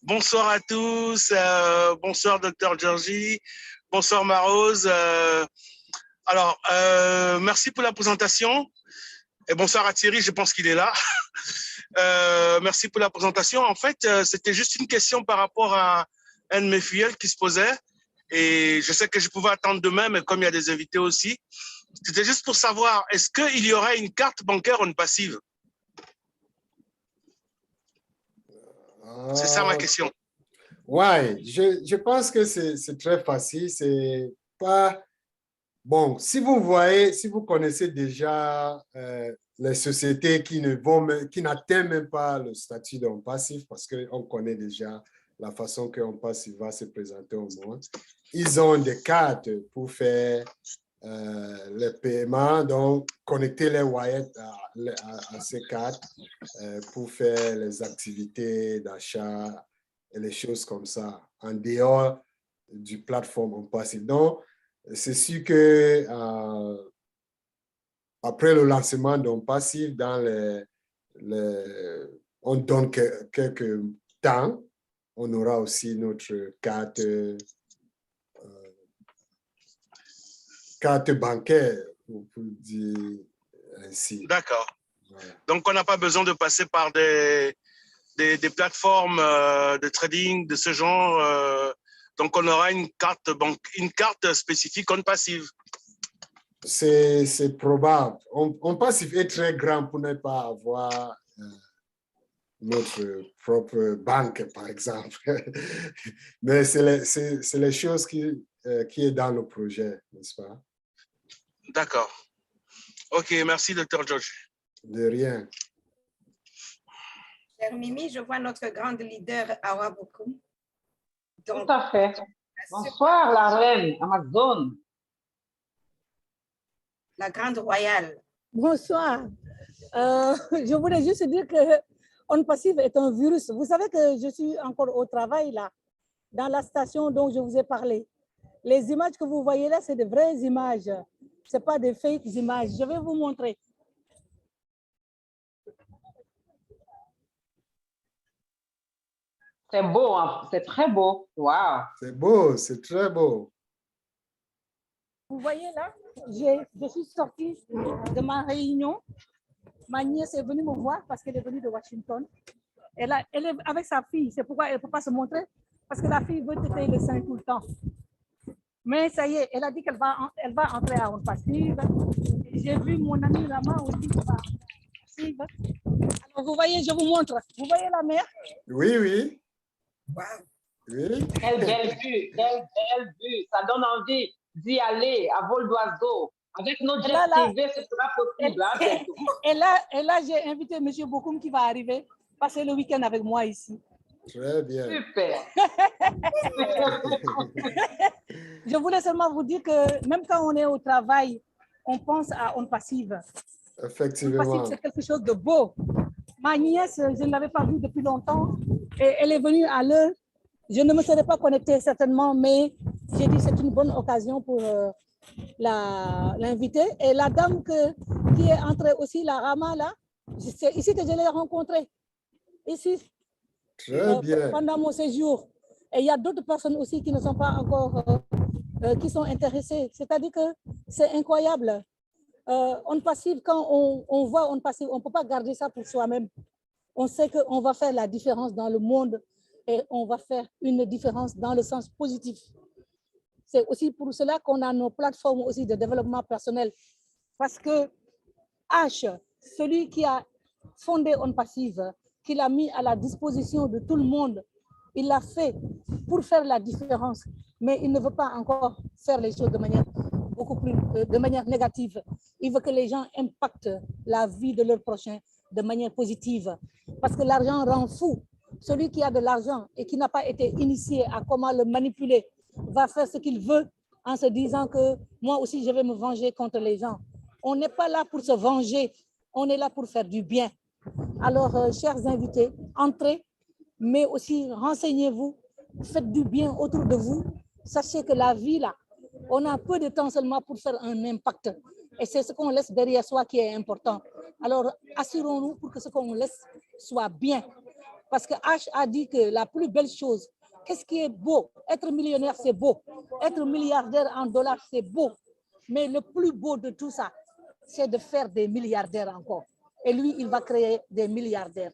Bonsoir à tous. Bonsoir, Dr. Georgie. Bonsoir, Marose. Alors, merci pour la présentation. Et bonsoir à Thierry, je pense qu'il est là. Merci pour la présentation. En fait, c'était juste une question par rapport à un de mes filleals qui se posait. Et je sais que je pouvais attendre demain, mais comme il y a des invités aussi, c'était juste pour savoir, est-ce qu'il y aurait une carte bancaire on passive? C'est ça ma question.
Ouais, je pense que c'est très facile. C'est pas... Bon, si vous voyez, si vous connaissez déjà les sociétés qui n'atteignent même pas le statut d'homme passif, parce qu'on connaît déjà la façon qu'un passif va se présenter au monde, ils ont des cartes pour faire les paiements, donc connecter les wallets à ces cartes pour faire les activités d'achat et les choses comme ça, en dehors du plateforme en passif. Donc, c'est sûr que après le lancement d'un passif, on donne quelques temps, on aura aussi notre carte bancaire, pour dire ainsi.
D'accord. Voilà. Donc, on n'a pas besoin de passer par des plateformes de trading de ce genre. Donc, on aura une carte spécifique en passive.
C'est probable. On passif est très grand pour ne pas avoir notre propre banque, par exemple. Mais c'est les choses qui est dans le projet, n'est-ce pas?
D'accord. OK, merci, Dr. George.
De rien.
Cher Mimi, je vois notre grande leader Awa Bokoum.
Tout à fait. Bonsoir, la reine Amazon.
La grande royale.
Bonsoir. Je voulais juste dire que On Passive est un virus. Vous savez que je suis encore au travail là, dans la station dont je vous ai parlé. Les images que vous voyez là, c'est de vraies images. Ce n'est pas des fake images. Je vais vous montrer.
C'est beau, hein? C'est très beau. Wow.
C'est beau, c'est très beau.
Vous voyez là, je suis sortie de ma réunion. Ma nièce est venue me voir parce qu'elle est venue de Washington. Elle est avec sa fille. C'est pourquoi elle ne peut pas se montrer. Parce que la fille veut têter le sein tout le temps. Mais ça y est, elle a dit qu'elle va entrer à On Passive. J'ai vu mon ami Rama aussi qui va suivre. Alors, vous voyez, je vous montre. Vous voyez la mer?
Oui, oui.
Wow.
Oui.
Quelle belle vue, quelle belle vue. Ça donne envie d'y aller à vol d'oiseau. Avec notre jet privé, ce sera possible.
Et là, j'ai invité M. Bokoum qui va arriver passer le week-end avec moi ici.
Très bien.
Super.
Je voulais seulement vous dire que même quand on est au travail, on pense à On Passive.
Effectivement.
On Passive, c'est quelque chose de beau. Ma nièce, je ne l'avais pas vue depuis longtemps et elle est venue à l'heure. Je ne me serais pas connectée certainement, mais j'ai dit c'est une bonne occasion pour l'inviter. Et la dame qui est entrée aussi, la Rama, là, c'est ici que je l'ai rencontrée. Ici.
Très bien.
Pendant mon séjour. Et il y a d'autres personnes aussi qui ne sont pas encore, qui sont intéressées. C'est-à-dire que c'est incroyable. On Passive, quand on voit On Passive, on ne peut pas garder ça pour soi-même. On sait qu'on va faire la différence dans le monde et on va faire une différence dans le sens positif. C'est aussi pour cela qu'on a nos plateformes aussi de développement personnel. Parce que H, celui qui a fondé On Passive, qui l'a mis à la disposition de tout le monde, il l'a fait pour faire la différence, mais il ne veut pas encore faire les choses de manière beaucoup plus, de manière négative. Il veut que les gens impactent la vie de leur prochain de manière positive, parce que l'argent rend fou. Celui qui a de l'argent et qui n'a pas été initié à comment le manipuler va faire ce qu'il veut en se disant que moi aussi je vais me venger contre les gens. On n'est pas là pour se venger, on est là pour faire du bien. Alors, chers invités, entrez, mais aussi renseignez-vous, faites du bien autour de vous. Sachez que la vie, là, on a peu de temps seulement pour faire un impact. Et c'est ce qu'on laisse derrière soi qui est important. Alors, assurons-nous pour que ce qu'on laisse soit bien. Parce que H a dit que la plus belle chose, qu'est-ce qui est beau? Être millionnaire, c'est beau. Être milliardaire en dollars, c'est beau. Mais le plus beau de tout ça, c'est de faire des milliardaires encore. Et lui, il va créer des milliardaires.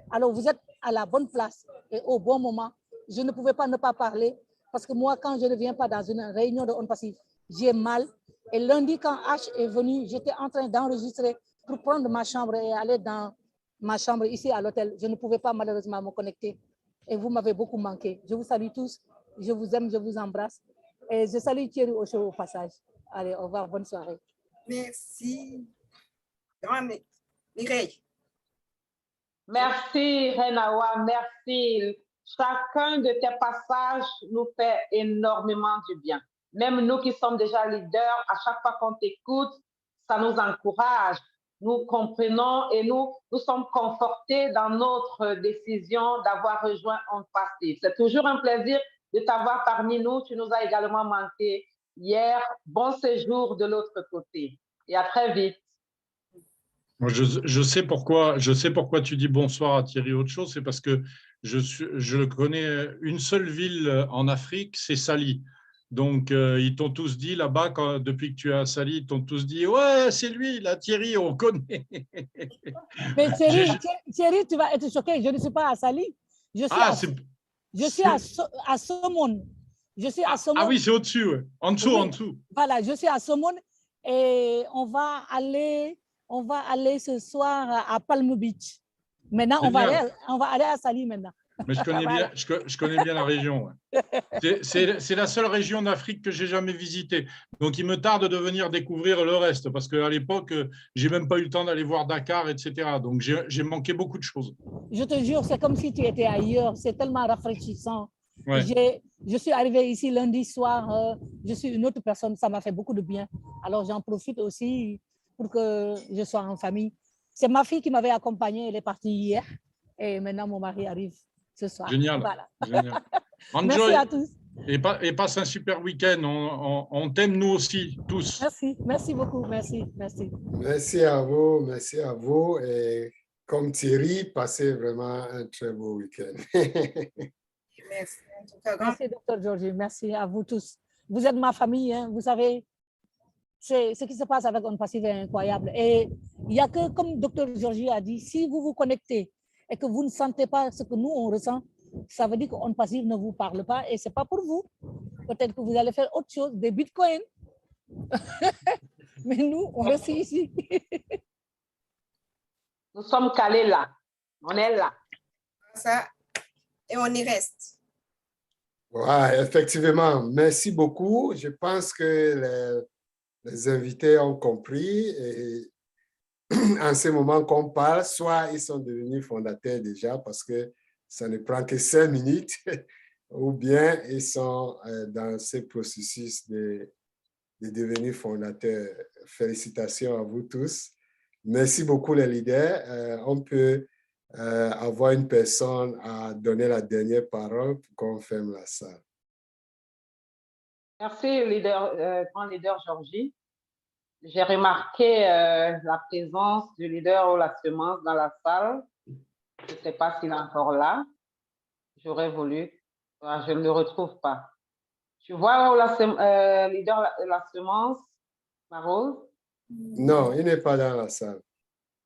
Alors, vous êtes à la bonne place et au bon moment. Je ne pouvais pas ne pas parler parce que moi, quand je ne viens pas dans une réunion de On Passive, j'ai mal. Et lundi, quand H est venu, j'étais en train d'enregistrer pour prendre ma chambre et aller dans ma chambre ici à l'hôtel. Je ne pouvais pas malheureusement me connecter. Et vous m'avez beaucoup manqué. Je vous salue tous. Je vous aime, je vous embrasse. Et je salue Thierry Ocho au passage. Allez, au revoir, bonne soirée.
Merci. Mireille.
Merci, Renawa, merci. Chacun de tes passages nous fait énormément du bien. Même nous qui sommes déjà leaders, à chaque fois qu'on t'écoute, ça nous encourage. Nous comprenons et nous sommes confortés dans notre décision d'avoir rejoint On Passive. C'est toujours un plaisir de t'avoir parmi nous. Tu nous as également manqué hier. Bon séjour de l'autre côté et à très vite.
Moi, je sais pourquoi tu dis bonsoir à Thierry Ocho, c'est parce que je connais une seule ville en Afrique, c'est Sali. Donc, ils t'ont tous dit là-bas, depuis que tu es à Sali, ils t'ont tous dit « Ouais, c'est lui, là, Thierry, on connaît. »
Mais Thierry, tu vas être choqué, je ne suis pas à Sali. Je suis à Somone. Je suis à Somone.
Ah oui, c'est au-dessus, ouais. En dessous,
oui.
En dessous.
Voilà, je suis à Somone et on va aller ce soir à Palm Beach. Maintenant, on va aller à Sali maintenant.
Mais je connais, voilà. je connais bien la région. Ouais. C'est la seule région d'Afrique que j'ai jamais visitée. Donc, il me tarde de venir découvrir le reste parce qu'à l'époque, j'ai même pas eu le temps d'aller voir Dakar, etc. Donc, j'ai manqué beaucoup de choses.
Je te jure, c'est comme si tu étais ailleurs. C'est tellement rafraîchissant.
Ouais.
Je suis arrivée ici lundi soir. Je suis une autre personne. Ça m'a fait beaucoup de bien. Alors, j'en profite aussi pour que je sois en famille. C'est ma fille qui m'avait accompagnée. Elle est partie hier. Et maintenant, mon mari arrive ce soir.
Génial.
Voilà.
Génial.
Merci à tous.
Et passe un super week-end. On t'aime nous aussi, tous.
Merci beaucoup. Merci.
Merci à vous. Et comme Thierry, passez vraiment un très beau week-end.
Merci. En tout cas,
merci, Dr. Georgie. Merci à vous tous. Vous êtes ma famille, hein, vous savez. Ce qui se passe avec On Passive est incroyable. Et il n'y a que, comme Dr. Georgie a dit, si vous vous connectez et que vous ne sentez pas ce que nous, on ressent, ça veut dire qu'on Passive ne vous parle pas et ce n'est pas pour vous. Peut-être que vous allez faire autre chose, des bitcoins. Mais nous, on reste ici.
Nous sommes calés là. On est là.
Ça, et on y reste.
Ouais, effectivement, merci beaucoup. Je pense que les invités ont compris et en ce moment qu'on parle, soit ils sont devenus fondateurs déjà parce que ça ne prend que 5 minutes, ou bien ils sont dans ce processus de devenir fondateurs. Félicitations à vous tous. Merci beaucoup les leaders. On peut avoir une personne à donner la dernière parole pour qu'on ferme la salle.
Merci, grand leader Georgie. J'ai remarqué la présence du leader au la semence dans la salle. Je ne sais pas s'il est encore là. J'aurais voulu. Je ne le retrouve pas. Tu vois leader la semence, Marose?
Non, il n'est pas dans la salle.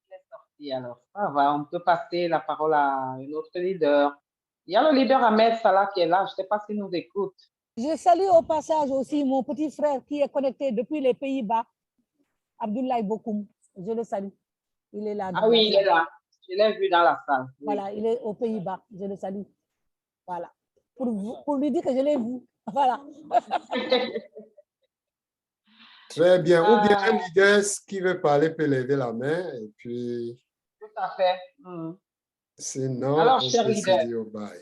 Il est sorti alors. Ça va, on peut passer la parole à un autre leader. Il y a le leader Ahmed Salah qui est là. Je ne sais pas s'il nous écoute.
Je salue au passage aussi mon petit frère qui est connecté depuis les Pays-Bas, Abdoulaye Bokoum. Je le salue. Il est là.
Ah oui, il est là. Je l'ai vu dans la salle. Oui.
Voilà, il est aux Pays-Bas. Je le salue. Voilà. Pour lui dire que je l'ai vu. Voilà.
Très bien. Ou bien un leader qui veut parler peut lever la main et puis...
Tout à fait.
Sinon,
alors,
on
cher
peut
leader.
se dire au bye.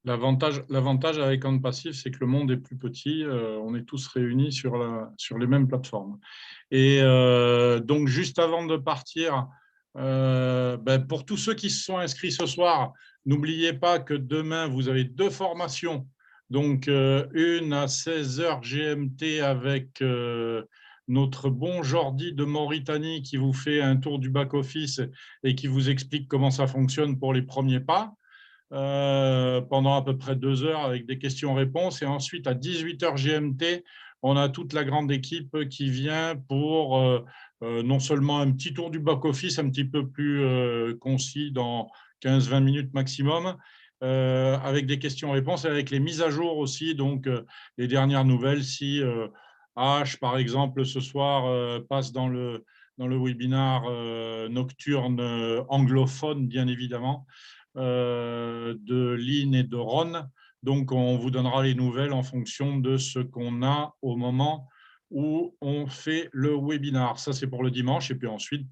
L'avantage avec On Passive, c'est que le monde est plus petit, on est tous réunis sur les mêmes plateformes. Et donc, juste avant de partir, pour tous ceux qui se sont inscrits ce soir, n'oubliez pas que demain, vous avez 2 formations. Donc, une à 16h GMT avec notre bon Jordi de Mauritanie qui vous fait un tour du back-office et qui vous explique comment ça fonctionne pour les premiers pas. Pendant à peu près 2 heures avec des questions-réponses. Et ensuite, à 18h GMT, on a toute la grande équipe qui vient pour non seulement un petit tour du back-office, un petit peu plus concis dans 15-20 minutes maximum, avec des questions-réponses et avec les mises à jour aussi, donc les dernières nouvelles. Si H, par exemple, ce soir, passe dans le webinaire nocturne anglophone, bien évidemment, de Lynn et de Ron. Donc, on vous donnera les nouvelles en fonction de ce qu'on a au moment où on fait le webinaire. Ça, c'est pour le dimanche. Et puis ensuite,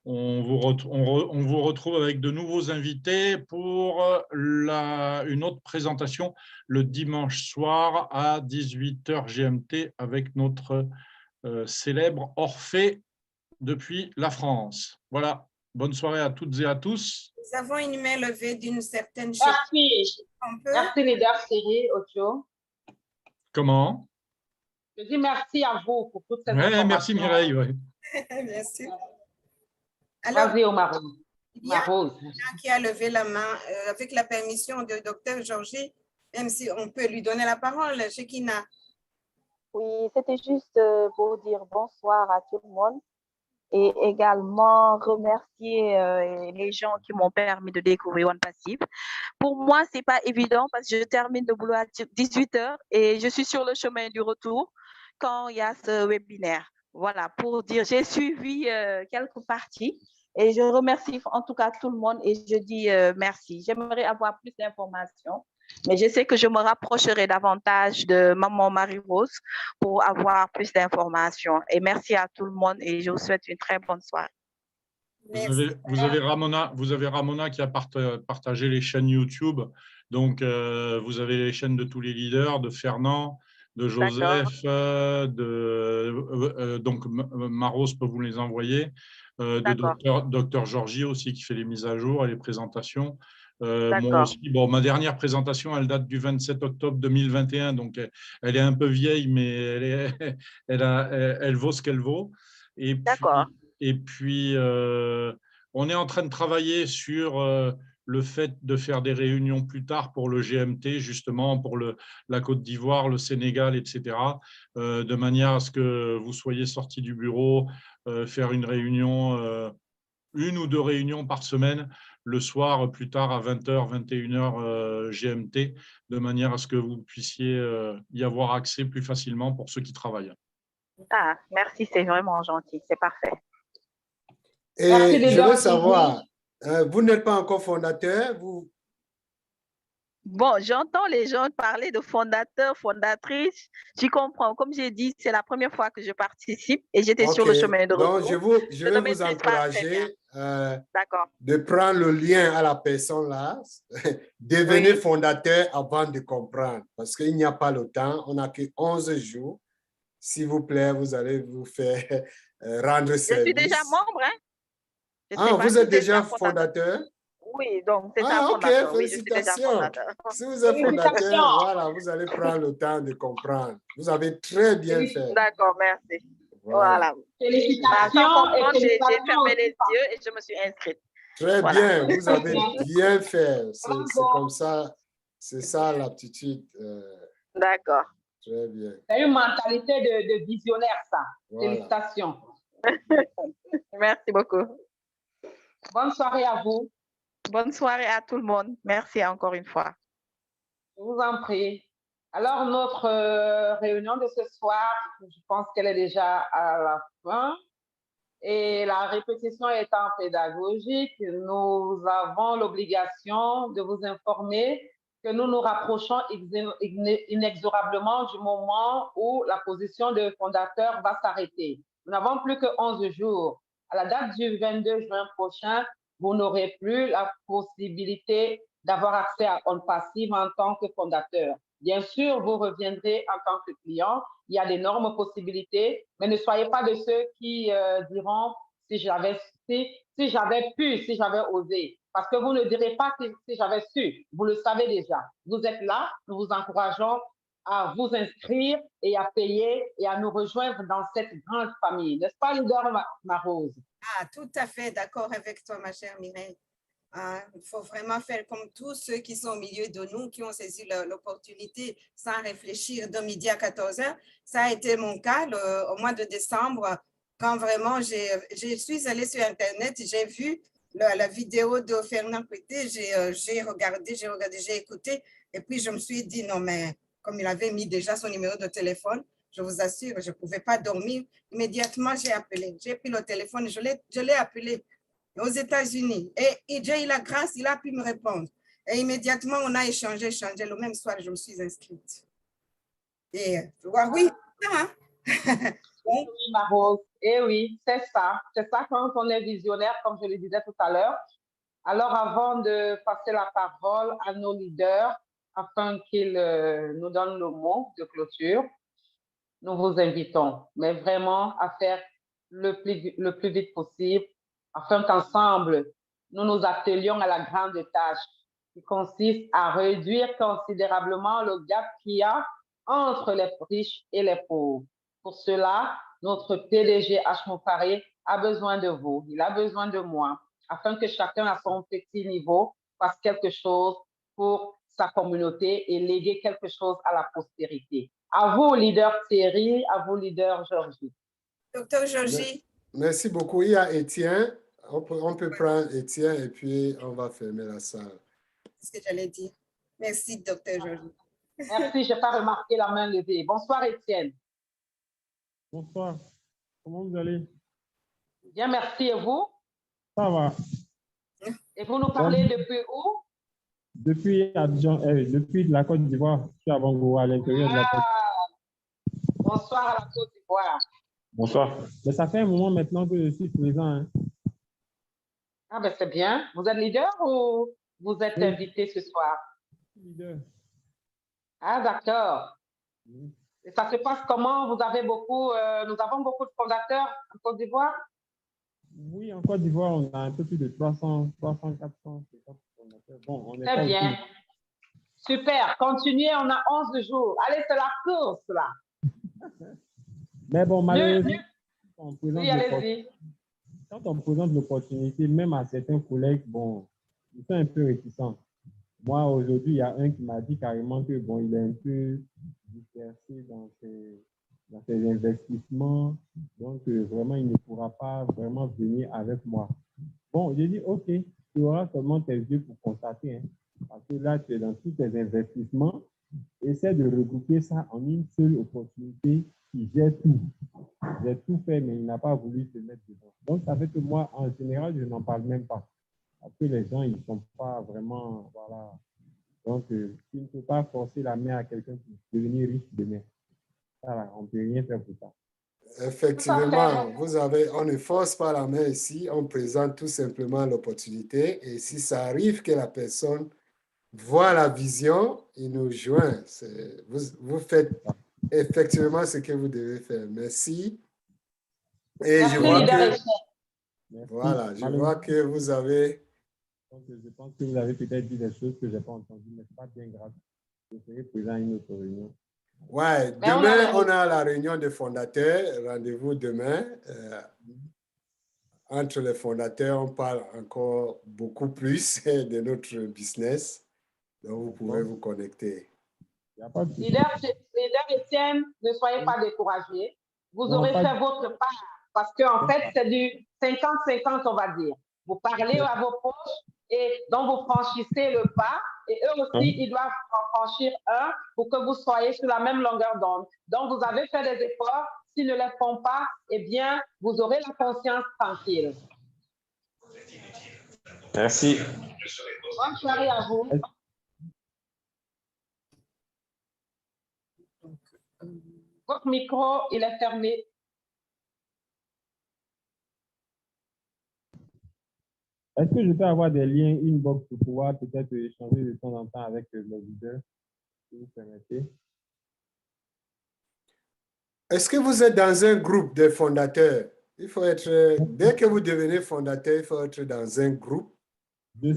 on vous retrouve avec de nouveaux invités pour une autre présentation le dimanche soir à 18h GMT avec notre célèbre Orphée depuis la France. Voilà. Bonne soirée à toutes et à tous.
Nous avons une main levée d'une certaine...
Merci. Merci, leader Thierry Ocho.
Comment?
Je dis merci à vous pour toutes ces
informations. Merci Mireille. Ouais.
Merci. Alors,
vas-y, Marose.
Il y a quelqu'un qui a levé la main avec la permission de Dr. Georgie, même si on peut lui donner la parole. Shekina.
Oui, c'était juste pour dire bonsoir à tout le monde. Et également remercier les gens qui m'ont permis de découvrir On Passive. Pour moi, ce n'est pas évident parce que je termine le boulot à 18h et je suis sur le chemin du retour quand il y a ce webinaire. Voilà, pour dire, j'ai suivi quelques parties et je remercie en tout cas tout le monde et je dis merci. J'aimerais avoir plus d'informations, mais je sais que je me rapprocherai davantage de Maman Marie-Rose pour avoir plus d'informations. Et merci à tout le monde et je vous souhaite une très bonne soirée.
Vous avez Ramona qui a partagé les chaînes YouTube. Donc, vous avez les chaînes de tous les leaders, de Fernand, de Joseph, donc Marose peut vous les envoyer, de Dr Georgie aussi qui fait les mises à jour et les présentations. Moi aussi, bon, ma dernière présentation, elle date du 27 octobre 2021, donc elle est un peu vieille, mais elle vaut ce qu'elle vaut. Et puis, on est en train de travailler sur le fait de faire des réunions plus tard pour le GMT, justement, pour la Côte d'Ivoire, le Sénégal, etc., de manière à ce que vous soyez sortis du bureau, faire une réunion, une ou deux réunions par semaine, le soir plus tard à 20h, 21h GMT, de manière à ce que vous puissiez y avoir accès plus facilement pour ceux qui travaillent.
Ah, merci, c'est vraiment gentil, c'est parfait.
Et je veux savoir, vous n'êtes pas encore fondateur, vous...
Bon, j'entends les gens parler de fondateur, fondatrice. Tu comprends. Comme j'ai dit, c'est la première fois que je participe et j'étais sur le chemin de retour.
Donc, je vais vous encourager de prendre le lien à la personne là. Devenez fondateur avant de comprendre parce qu'il n'y a pas le temps. On n'a que 11 jours. S'il vous plaît, vous allez vous faire rendre service.
Je suis déjà membre.
Hein? Vous êtes déjà fondateur?
Oui, donc c'est ça, fondateur. Oui, je suis déjà fondateur.
Si vous êtes fondateur, voilà, vous allez prendre le temps de comprendre. Vous avez très bien fait.
D'accord, merci. Voilà.
Félicitations.
J'ai fermé les yeux et je me suis inscrite.
Très bien, vous avez bien fait. C'est comme ça, c'est ça l'aptitude.
D'accord.
Très bien.
C'est une mentalité de visionnaire, ça. Voilà. Félicitations.
Merci beaucoup.
Bonne soirée à vous.
Bonne soirée à tout le monde. Merci encore une fois.
Je vous en prie. Alors, notre réunion de ce soir, je pense qu'elle est déjà à la fin. Et la répétition étant pédagogique, nous avons l'obligation de vous informer que nous nous rapprochons inexorablement du moment où la position de fondateur va s'arrêter. Nous n'avons plus que 11 jours. À la date du 22 juin prochain, vous n'aurez plus la possibilité d'avoir accès à OnPassive en tant que fondateur. Bien sûr, vous reviendrez en tant que client. Il y a d'énormes possibilités, mais ne soyez pas de ceux qui diront si j'avais pu, si j'avais osé. Parce que vous ne direz pas si j'avais su. Vous le savez déjà. Vous êtes là. Nous vous encourageons à vous inscrire et à payer et à nous rejoindre dans cette grande famille. N'est-ce pas, leader Marose?
Ah, tout à fait d'accord avec toi, ma chère Mireille. Il faut vraiment faire comme tous ceux qui sont au milieu de nous, qui ont saisi l'opportunité sans réfléchir de midi à 14h. Ça a été mon cas au mois de décembre, quand vraiment je suis allée sur Internet, j'ai vu la vidéo de Fernand Coueté, j'ai regardé, j'ai écouté, et puis je me suis dit, non, mais comme il avait mis déjà son numéro de téléphone, je vous assure, je ne pouvais pas dormir. Immédiatement, j'ai appelé. J'ai pris le téléphone, je l'ai appelé aux États-Unis. Et j'ai eu la grâce, il a pu me répondre. Et immédiatement, on a échangé. Le même soir, je me suis inscrite. Et oui, hein?
Oui, Marose. Et oui, c'est ça. C'est ça quand on est visionnaire, comme je le disais tout à l'heure. Alors, avant de passer la parole à nos leaders, afin qu'ils nous donnent le mot de clôture, nous vous invitons, mais vraiment à faire le plus vite possible, afin qu'ensemble, nous nous attelions à la grande tâche qui consiste à réduire considérablement le gap qu'il y a entre les riches et les pauvres. Pour cela, notre PDG H. Mofaré a besoin de vous, il a besoin de moi, afin que chacun à son petit niveau fasse quelque chose pour sa communauté et léguer quelque chose à la postérité. À vous, leader Thierry, à vous, leader Georgie.
Docteur Georgie.
Merci beaucoup. Il y a Étienne. On peut prendre Étienne et puis on va fermer la salle.
C'est ce que j'allais dire. Merci, docteur Georgie.
Merci, je n'ai pas remarqué la main levée. Bonsoir, Étienne.
Bonsoir. Comment vous allez?
Bien, merci. Et vous?
Ça va.
Et vous nous parlez depuis où?
Depuis Abidjan, depuis la Côte d'Ivoire. Je suis à Bango, à l'intérieur de la Côte.
Bonsoir à la Côte d'Ivoire.
Bonsoir. Mais ça fait un moment maintenant que je suis présent. Hein.
Ah ben c'est bien. Vous êtes leader ou vous êtes invité ce soir?
Leader.
Ah d'accord. Et ça se passe comment? Vous avez beaucoup, nous avons beaucoup de fondateurs en Côte d'Ivoire?
Oui, en Côte d'Ivoire, on a un peu plus de 300, 400 fondateurs. Bon, on est
très bien. Aussi. Super. Continuez, on a 11 jours. Allez, c'est la course là.
Mais bon, malheureusement,
oui, allez-y.
Quand on présente l'opportunité, même à certains collègues, bon, ils sont un peu réticents. Moi, aujourd'hui, il y a un qui m'a dit carrément que, bon, il est un peu dispersé dans ses investissements, donc vraiment, il ne pourra pas vraiment venir avec moi. Bon, j'ai dit, OK, tu auras seulement tes yeux pour constater, hein, parce que là, tu es dans tous tes investissements. Essaie de regrouper ça en une seule opportunité qui gère tout. J'ai tout fait, mais il n'a pas voulu se mettre dedans. Donc, ça fait que moi, en général, je n'en parle même pas. Parce que les gens, ils ne sont pas vraiment, voilà. Donc, tu ne peux pas forcer la main à quelqu'un pour devenir riche demain. Voilà, on ne peut rien faire pour ça.
Effectivement, on ne force pas la main ici, on présente tout simplement l'opportunité. Et si ça arrive que la personne voit la vision, il nous joint. Vous faites effectivement ce que vous devez faire. Merci. Et je vois que, voilà, je vois que vous avez...
Je pense que vous avez peut-être dit des choses que je n'ai pas entendues, mais ce n'est pas bien grave. Je serai présent à une autre réunion.
Ouais, demain, on a la réunion des fondateurs. Rendez-vous demain. Entre les fondateurs, on parle encore beaucoup plus de notre business. Donc, vous pouvez vous connecter.
Leader Étienne, ne soyez pas découragés. Vous aurez fait votre part. Parce qu'en fait, c'est du 50-50, on va dire. Vous parlez à vos proches et donc vous franchissez le pas. Et eux aussi, ils doivent en franchir un pour que vous soyez sur la même longueur d'onde. Donc, vous avez fait des efforts. S'ils ne les font pas, eh bien, vous aurez la conscience tranquille.
Merci.
Bonne soirée à vous. Votre micro, il est fermé.
Est-ce que je peux avoir des liens inbox pour pouvoir peut-être échanger de temps en temps avec les leaders, si vous permettez?
Est-ce que vous êtes dans un groupe de fondateurs? Il faut être, dès que vous devenez fondateur, il faut être dans un groupe.
Je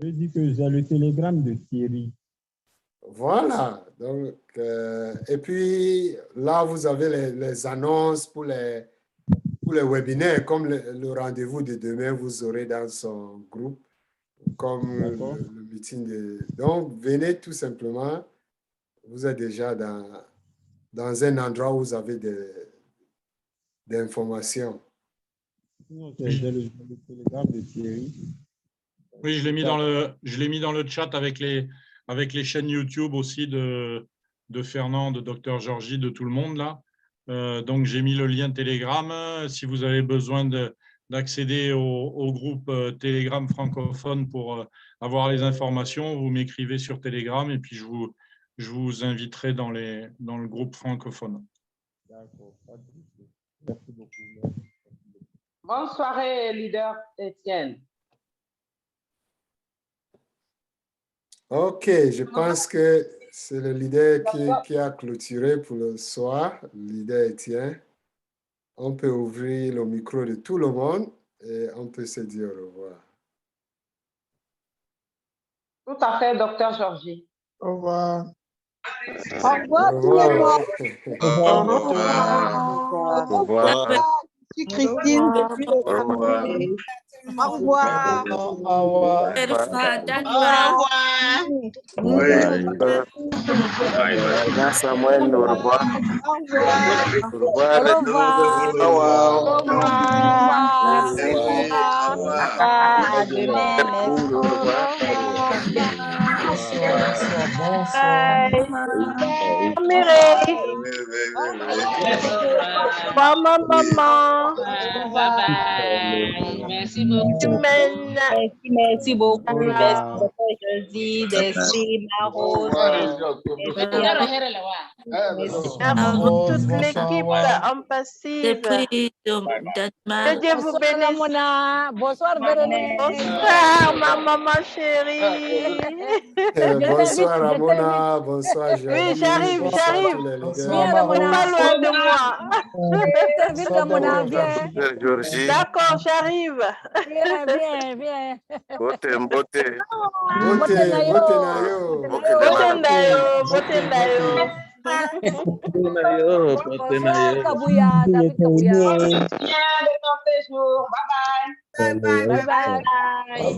dis que j'ai le Telegram de Thierry.
Voilà. Donc, et puis, là, vous avez les annonces pour les webinaires, comme le rendez-vous de demain, vous aurez dans son groupe, comme le meeting de... Donc, venez tout simplement. Vous êtes déjà dans un endroit où vous avez des informations.
J'ai le Telegram de Thierry.
Oui, je l'ai mis dans le chat avec les chaînes YouTube aussi de Fernand, de Dr Georgie, de tout le monde là. Donc, j'ai mis le lien Telegram. Si vous avez besoin d'accéder au groupe Telegram francophone pour avoir les informations, vous m'écrivez sur Telegram et puis je vous inviterai dans le groupe francophone.
D'accord. Merci beaucoup.
Bonne soirée, leader Étienne.
OK, je pense que c'est le leader qui a clôturé pour le soir, le leader Étienne. On peut ouvrir le micro de tout le monde et on peut se dire au revoir.
Tout à fait, Dr Georgie.
Au revoir.
Au revoir tout le monde.
Au revoir.
Je suis Christine depuis le Cameroun. Au revoir.
Au revoir.
Samuel, au revoir.
Au
Maman.
Merci beaucoup. Merci beaucoup. Merci, Destiny, Marose.
Toute l'équipe en passive. Que Dieu vous bénisse.
Bonsoir, Véronique.
Bonsoir, ma maman chérie.
Bonsoir, Ramona. Bonsoir, Jérémy.
Oui, j'arrive.
Viens, Ramona.
Pas loin de moi.
Vite, Ramona, viens.
D'accord, j'arrive.
Viens.
Beauté.
Kabuya.
Bien de ton séjour. Bye bye.
Bye bye.